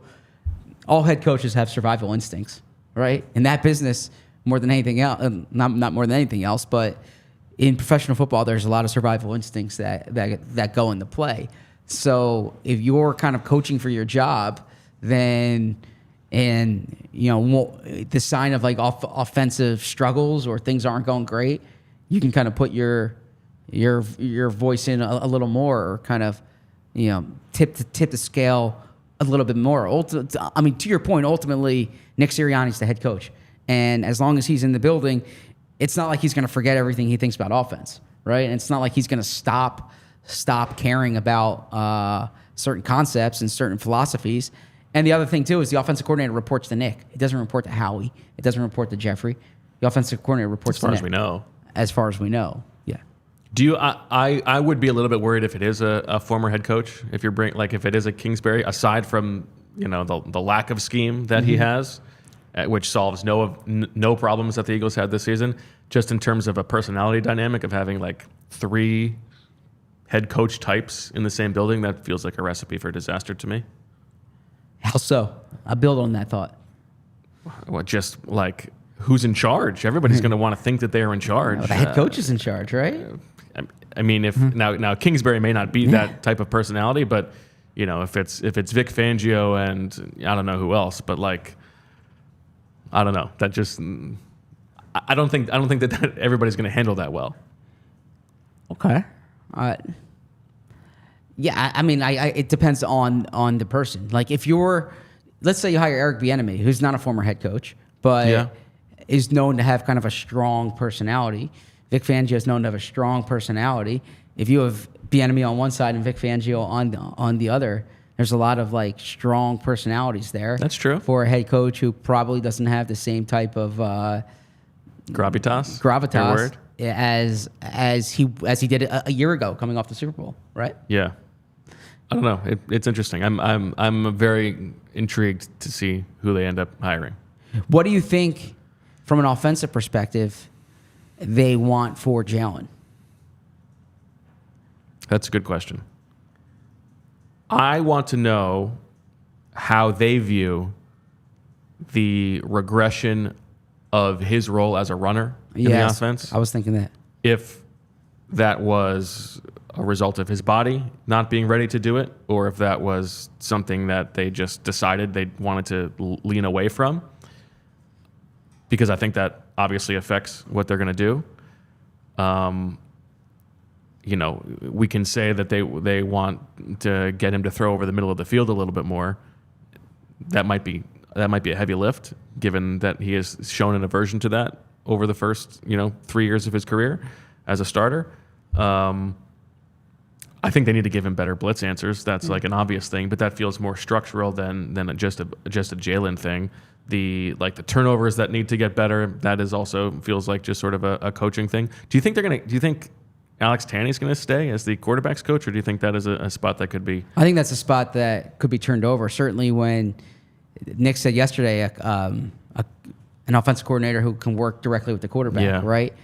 all head coaches have survival instincts, right? In that business, more than anything else, not more than anything else, but in professional football, there's a lot of survival instincts that go into play. So if you're kind of coaching for your job, then the sign of like offensive struggles or things aren't going great, you can kind of put your voice in a little more, or kind of tip the scale a little bit more. I mean, to your point, ultimately Nick Sirianni's the head coach, and as long as he's in the building, it's not like he's going to forget everything he thinks about offense, right? And it's not like he's going to stop caring about certain concepts and certain philosophies. And the other thing too is the offensive coordinator reports to Nick. It doesn't report to Howie. It doesn't report to Jeffrey. The offensive coordinator reports to Nick. As far as we know. As far as we know, yeah. Do you? I would be a little bit worried if it is a former head coach. If you're if it is a Kingsbury, aside from the lack of scheme that he has, which solves no problems that the Eagles had this season. Just in terms of a personality dynamic of having like 3 head coach types in the same building, that feels like a recipe for disaster to me. How so? I'll build on that thought. Well, just like who's in charge? Everybody's going to want to think that they are in charge. Well, the head coach is in charge, right? I mean, if now Kingsbury may not be that type of personality, but you know, if it's Vic Fangio and I don't know who else, but like I don't know, that just I don't think that everybody's going to handle that well. Okay. Yeah, I mean, it depends on the person. Like if let's say you hire Eric Bieniemy, who's not a former head coach, but is known to have kind of a strong personality. Vic Fangio is known to have a strong personality. If you have Bieniemy on one side and Vic Fangio on the other, there's a lot of like strong personalities there. That's true. For a head coach who probably doesn't have the same type of gravitas as he did a year ago, coming off the Super Bowl, right? Yeah, I don't know. It's interesting. I'm very intrigued to see who they end up hiring. What do you think, from an offensive perspective, they want for Jalen? That's a good question. I want to know how they view the regression of his role as a runner in the offense. I was thinking that. If that was a result of his body not being ready to do it, or if that was something that they just decided they wanted to lean away from. Because I think that obviously affects what they're going to do. You know, we can say that they want to get him to throw over the middle of the field a little bit more. That might be a heavy lift, given that he has shown an aversion to that over the first 3 years of his career as a starter. I think they need to give him better blitz answers. That's like an obvious thing, but that feels more structural than just a Jalen thing. The turnovers that need to get better, that is also feels like just sort of a coaching thing. Do you think Alex Tanney's going to stay as the quarterback's coach, or do you think that is a spot that could be? I think that's a spot that could be turned over. Certainly, when Nick said yesterday, an offensive coordinator who can work directly with the quarterback, right?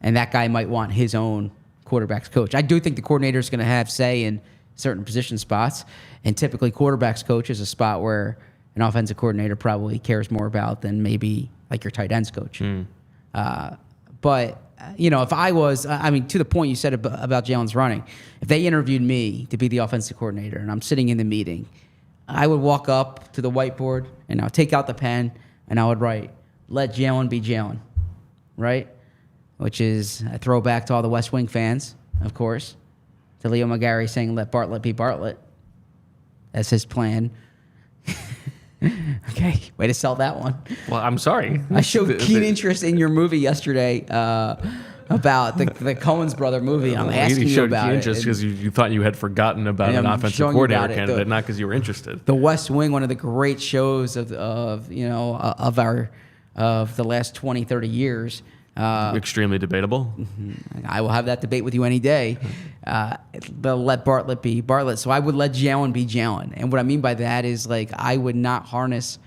And that guy might want his own quarterback's coach. I do think the coordinator is going to have say in certain position spots, and typically quarterback's coach is a spot where an offensive coordinator probably cares more about than maybe like your tight ends coach. But if I was, to the point you said about Jalen's running, if they interviewed me to be the offensive coordinator and I'm sitting in the meeting, I would walk up to the whiteboard and I'll take out the pen and I would write, "Let Jalen be Jalen," right? Which is a throwback to all the West Wing fans, of course, to Leo McGarry saying, "Let Bartlett be Bartlett." That's his plan. Okay, way to sell that one. Well, I'm sorry. I showed keen interest in your movie yesterday about the Coens brother movie. I'm asking you about it. Just because you thought you had forgotten about an offensive coordinator candidate, not because you were interested. The West Wing, one of the great shows of the last 20, 30 years. Extremely debatable. I will have that debate with you any day. But let Bartlett be Bartlett. So I would let Jalen be Jalen. And what I mean by that is, like, I would not harness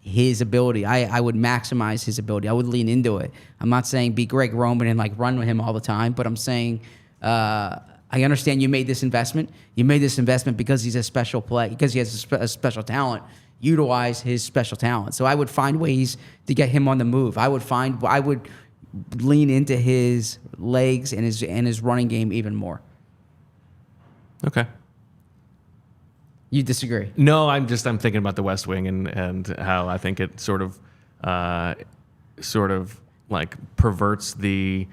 his ability. I would maximize his ability. I would lean into it. I'm not saying be Greg Roman and like run with him all the time, but I'm saying I understand you made this investment. You made this investment because he's a special play, because he has a special talent. Utilize his special talent. So I would find ways to get him on the move. I would lean into his legs and his running game even more. Okay. You disagree? No, I'm thinking about the West Wing and how I think it sort of like perverts the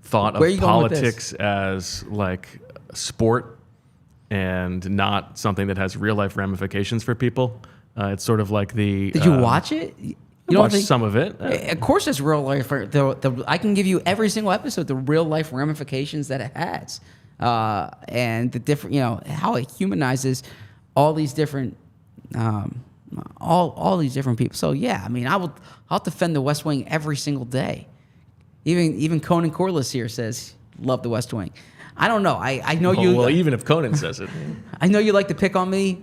thought of politics as like sport and not something that has real life ramifications for people. It's sort of like the. Did you watch it? You watched some of it. Of course, it's real life. I can give you every single episode the real life ramifications that it has, and the different, how it humanizes all these different, all these different people. So yeah, I'll defend the West Wing every single day. Even Conan Corliss here says love the West Wing. I don't know. I know you. Well, even if Conan says it, I know you like to pick on me.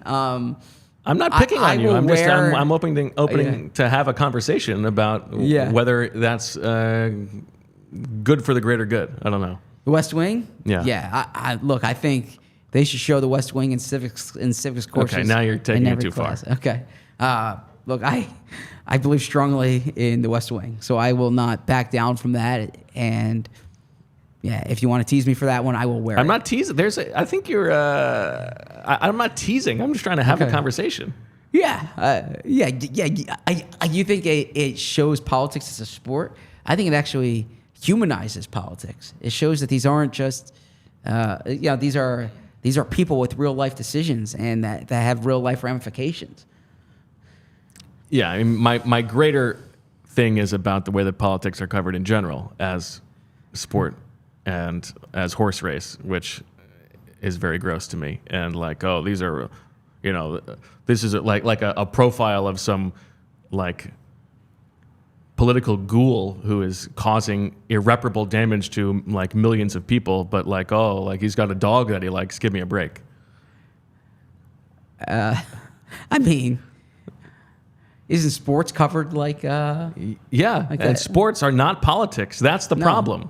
I'm not picking on you. I'm opening Yeah. to have a conversation about Yeah. whether that's good for the greater good. I don't know. The West Wing? Yeah. Yeah. Look, I think they should show the West Wing in civics courses. Okay, now you're taking in it every too far. class. Okay. Look, I believe strongly in the West Wing, so I will not back down from that. And yeah, if you want to tease me for that one, I will wear it. I'm not teasing. I think you're. I'm not teasing. I'm just trying to have a conversation. Yeah. You think it shows politics as a sport? I think it actually humanizes politics. It shows that these aren't just, these are people with real life decisions and that have real life ramifications. Yeah, I mean, my greater thing is about the way that politics are covered in general as sport and as horse race, which is very gross to me. And like, oh, these are, this is like a profile of some like political ghoul who is causing irreparable damage to like millions of people, but like, oh, like he's got a dog that he likes. Give me a break. I mean, isn't sports covered like? Yeah, and sports are not politics. That's the problem.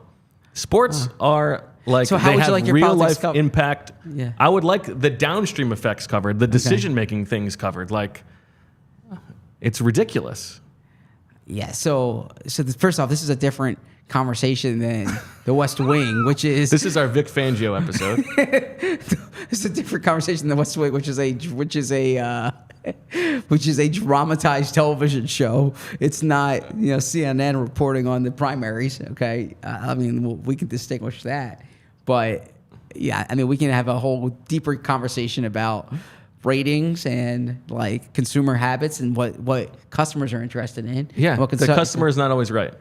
Sports are like, so how they would have you like your real politics life impact. Yeah. I would like the downstream effects covered, the decision making things covered. Like, it's ridiculous. Yeah. So first off, this is a different conversation than the West Wing, which is This is our Vic Fangio episode. it's a different conversation than the West Wing, which is a dramatized television show. It's not, CNN reporting on the primaries. Okay, I mean, we can distinguish that, but yeah, I mean, we can have a whole deeper conversation about ratings and like consumer habits and what customers are interested in. Yeah, what the customer is not always right.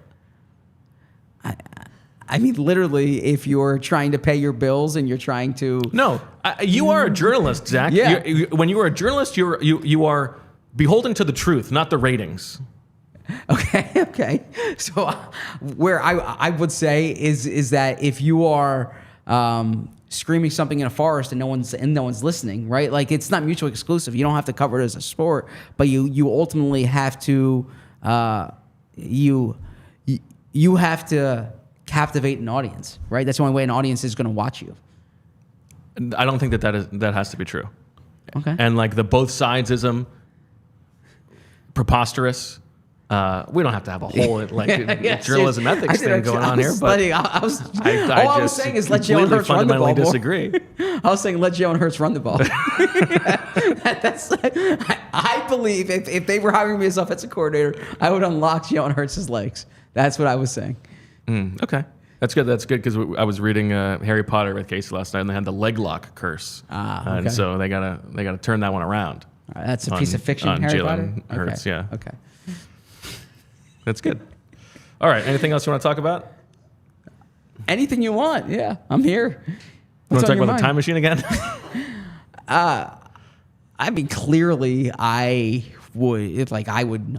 I mean, literally, if you're trying to pay your bills and you're trying to... No, you are a journalist, Zach. Yeah. When you are a journalist, you are beholden to the truth, not the ratings. Okay. So where I would say is that if you are screaming something in a forest and no one's listening, right? Like, it's not mutually exclusive. You don't have to cover it as a sport, but you ultimately have to you have to captivate an audience, right? That's the only way an audience is going to watch you. I don't think that has to be true. Okay. And like the both sidesism, preposterous. We don't have to have a whole journalism ethics thing going on here. But I was saying is let Jalen Hurts run the ball. Disagree. I was saying let Jalen Hurts run the ball. I believe if they were hiring me as offensive coordinator, I would unlock Jalen Hurts' legs. That's what I was saying. Okay. That's good. That's good because I was reading Harry Potter with Casey last night, and they had the leg lock curse, okay. And so they gotta turn that one around. That's a piece of fiction. On Harry Jalen Potter? Hurts, yeah. Okay. That's good. All right. Anything else you want to talk about? Anything you want. Yeah, I'm here. You want to talk about the time machine again? I mean, clearly, I would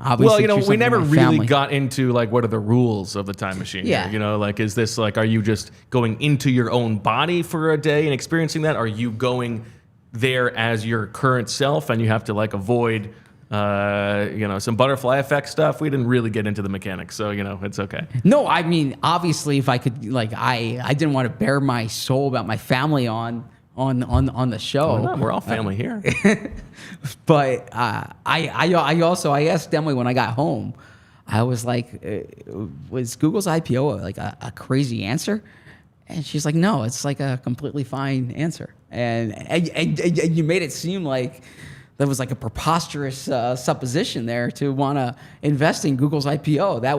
obviously. Well, choose we something never with my really family. got into like what are the rules of the time machine. Yeah. Here? Like, is this like, are you just going into your own body for a day and experiencing that? Are you going there as your current self and you have to like avoid, some butterfly effect stuff? We didn't really get into the mechanics, so it's okay. No, I mean, obviously, if I could, I didn't want to bare my soul about my family on the show. No, we're all family here. But I asked Emily when I got home. I was like, was Google's IPO like a crazy answer? And she's like, no, it's like a completely fine answer. And you made it seem like there was like a preposterous supposition there to want to invest in Google's IPO. That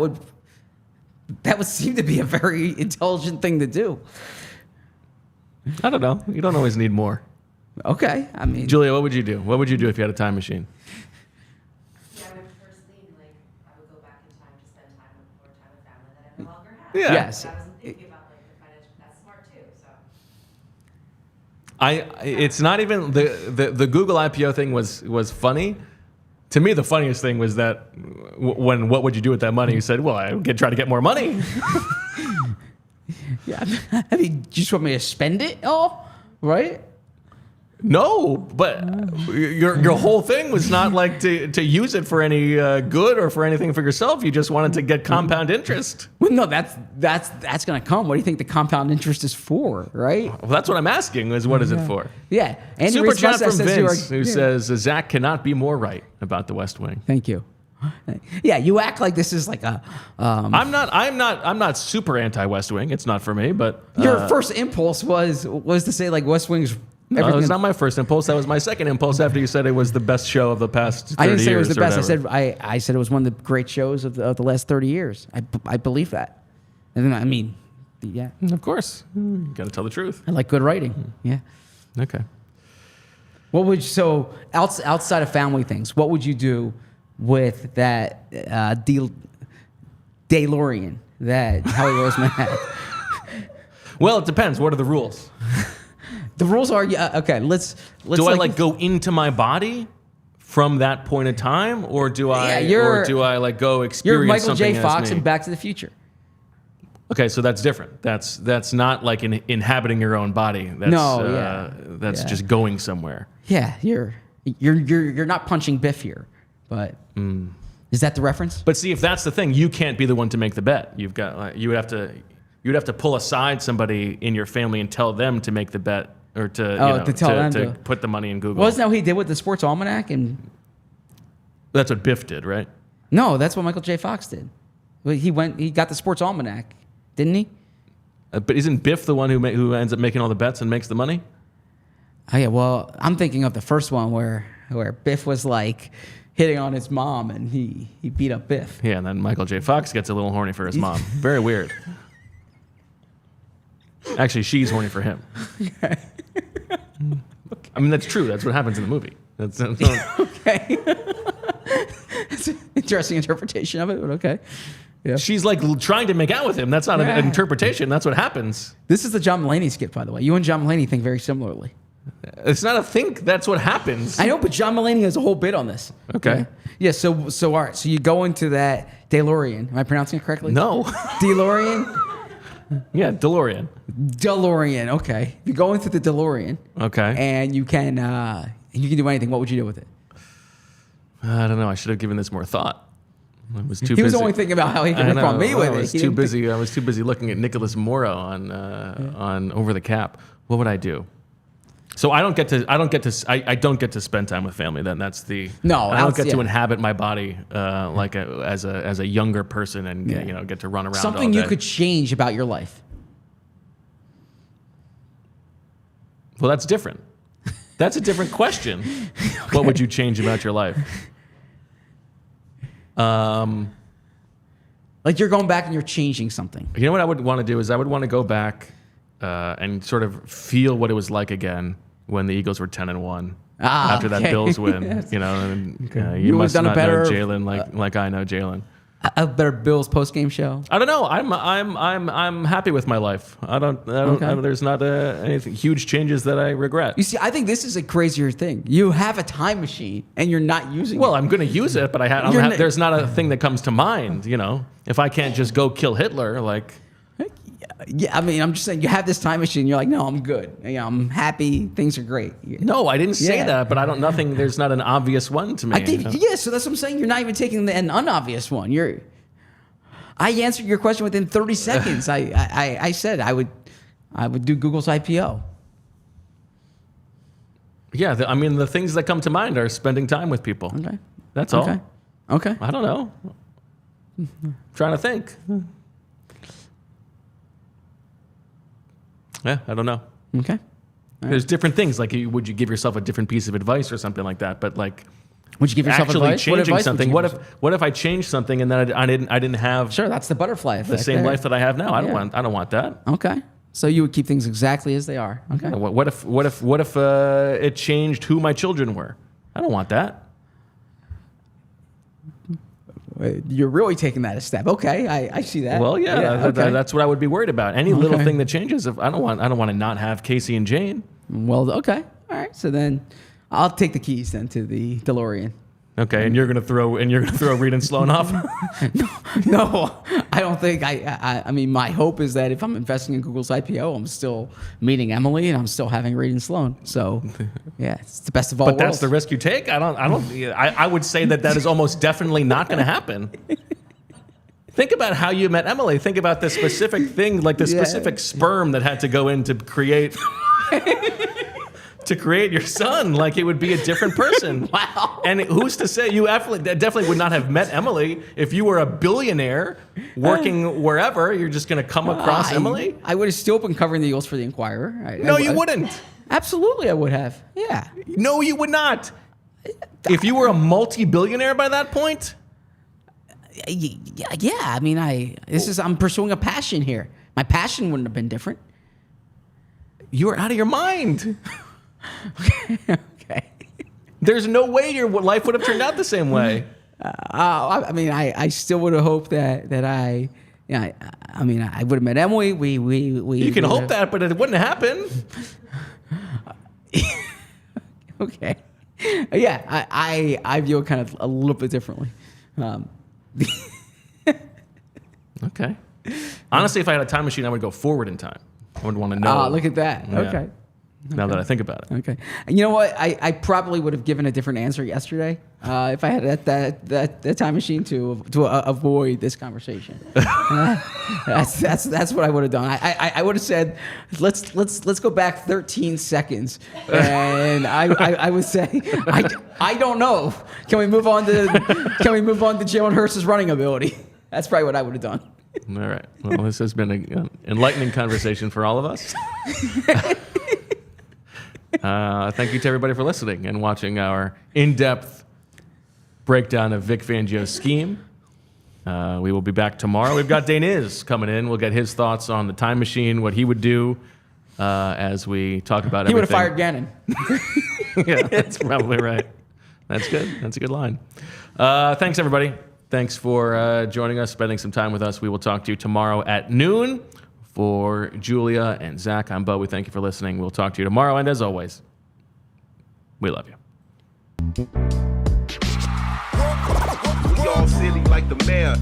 would seem to be a very intelligent thing to do. I don't know. You don't always need more. Okay, I mean, Julia, what would you do? What would you do if you had a time machine? Yeah, I would first lean, I would go back in time to spend time with family that I no longer have. Yeah. Yes. I wasn't thinking about the financial. That's smart too. So. It's not even the Google IPO thing was funny. To me, the funniest thing was that when what would you do with that money? You said, well, I would try to get more money. yeah. I mean, you just want me to spend it all, right? No, but your whole thing was not like to use it for any good or for anything for yourself. You just wanted to get compound interest. Well, no, that's going to come. What do you think the compound interest is for, right? Well, that's what I'm asking. Is what is it for? Yeah. Andy Super Reese chat from says Vince, who says Zach cannot be more right about the West Wing. Thank you. Yeah, you act like this is like a. I'm not super anti-West Wing. It's not for me, but Your first impulse was to say like West Wing's. No, it was not my first impulse. That was my second impulse after you said it was the best show of the past 30 years. I didn't say it was the best. Whatever. I said it was one of the great shows of the last 30 years. I believe that. And then, I mean, yeah. Of course. You got to tell the truth. I like good writing. Yeah. Okay. Outside of family things, what would you do with that DeLorean that Howie Roseman had? Well, it depends. What are the rules? The rules are okay. Let's. Do I like go into my body from that point in time, or do I like go experience You're Michael something J. as Fox me? in Back to the Future. Okay, so that's different. That's not like inhabiting your own body. That's just going somewhere. Yeah, you're not punching Biff here, but is that the reference? But see, if that's the thing, you can't be the one to make the bet. You've got you would have to pull aside somebody in your family and tell them to make the bet. Or to put the money in Google. Wasn't that what he did with the Sports Almanac? And that's what Biff did, right? No, that's what Michael J. Fox did. He got the Sports Almanac, didn't he? But isn't Biff the one who ends up making all the bets and makes the money? Oh yeah. Well, I'm thinking of the first one where Biff was like hitting on his mom and he beat up Biff. Yeah, and then Michael J. Fox gets a little horny for his mom. Very weird. Actually, she's horny for him. Okay. I mean, that's true. That's what happens in the movie. That's okay. That's an interesting interpretation of it, but okay. Yeah. She's like trying to make out with him. That's not an interpretation. That's what happens. This is the John Mulaney skit, by the way. You and John Mulaney think very similarly. It's not a think. That's what happens. I know, but John Mulaney has a whole bit on this. Okay. Yeah. So all right. So you go into that DeLorean. Am I pronouncing it correctly? No. DeLorean. Yeah, DeLorean. DeLorean. Okay. You go into the DeLorean. Okay. And you can do anything. What would you do with it? I don't know. I should have given this more thought. I was too he busy. was only thinking about how he could rip on me with it. I was too busy. I was too busy looking at Nicholas Morrow on Over the Cap. What would I do? So I don't get to spend time with family. Then that's the no. I don't get to inhabit my body as a younger person and get to run around. Something all day. you could change about your life. Well, that's different. That's a different question. Okay. What would you change about your life? Like you're going back and you're changing something. You know what I would want to do is I would want to go back and sort of feel what it was like again when the Eagles were 10-1 after that Bills win. Yes. You must not know Jalen like I know Jalen. A better Bills post-game show. I don't know. I'm happy with my life. I don't there's not anything huge changes that I regret. You see, I think this is a crazier thing. You have a time machine and you're not using it. Well, I'm going to use it, but there's not a thing that comes to mind. If I can't just go kill Hitler, like. Yeah, I mean, I'm just saying you have this time machine. You're like, no, I'm good. I'm happy. Things are great. No, I didn't say that, but there's not an obvious one to me. So that's what I'm saying. You're not even taking an unobvious one. I answered your question within 30 seconds. I said I would do Google's IPO. Yeah, the things that come to mind are spending time with people. Okay. That's all. Okay. I don't know. I'm trying to think. Yeah, I don't know. Okay. All right. There's different things. Like, would you give yourself a different piece of advice or something like that? But like, would you give yourself actually advice? changing something? What if I changed something and then I didn't have sure? That's the butterfly effect. The same life that I have now. I don't want that. Okay. So you would keep things exactly as they are. Okay. What if it changed who my children were? I don't want that. You're really taking that a step. Okay, I see that. Well, that's what I would be worried about. Any little thing that changes. If I don't want to not have Casey and Jane. Well, okay, all right. So then, I'll take the keys then to the DeLorean. Okay, and you're gonna throw Reed and Sloan off. No, I don't think I mean, my hope is that if I'm investing in Google's IPO, I'm still meeting Emily and I'm still having Reed and Sloan. So, yeah, it's the best of all worlds. But that's the risk you take. I would say that is almost definitely not going to happen. Think about how you met Emily. Think about the specific thing, like the specific sperm that had to go in to create your son. Like, it would be a different person. Wow. And who's to say you definitely would not have met Emily if you were a billionaire working wherever. You're just going to come across Emily. I would have still been covering the Eagles for the Inquirer. No, you wouldn't. Absolutely, I would have. Yeah. No, you would not. If you were a multi-billionaire by that point. Yeah. I mean, I'm pursuing a passion here. My passion wouldn't have been different. You were out of your mind. Okay. There's no way your life would have turned out the same way. I mean, I still would have hoped that I mean, I would have met Emily. You can hope that, but it wouldn't happen. Okay. Yeah, I view it kind of a little bit differently. Okay. Honestly, if I had a time machine, I would go forward in time. I would want to know. Look at that. Yeah. Okay. Now that I think about it. Okay. And you know what? I probably would have given a different answer yesterday if I had that time machine to avoid this conversation. That's what I would have done. I would have said, let's go back 13 seconds, and I would say, I don't know. Can we move on to Jalen Hurts' running ability? That's probably what I would have done. All right. Well, this has been an enlightening conversation for all of us. Thank you to everybody for listening and watching our in-depth breakdown of Vic Fangio's scheme. We will be back tomorrow. We've got Daniz coming in. We'll get his thoughts on the time machine, what he would do as we talk about everything. He would have fired Gannon. Yeah, that's probably right. That's good. That's a good line. Thanks, everybody. Thanks for joining us, spending some time with us. We will talk to you tomorrow at noon. For Julia and Zach, I'm Bo. We thank you for listening. We'll talk to you tomorrow. And as always, we love you. We all silly like the mayor.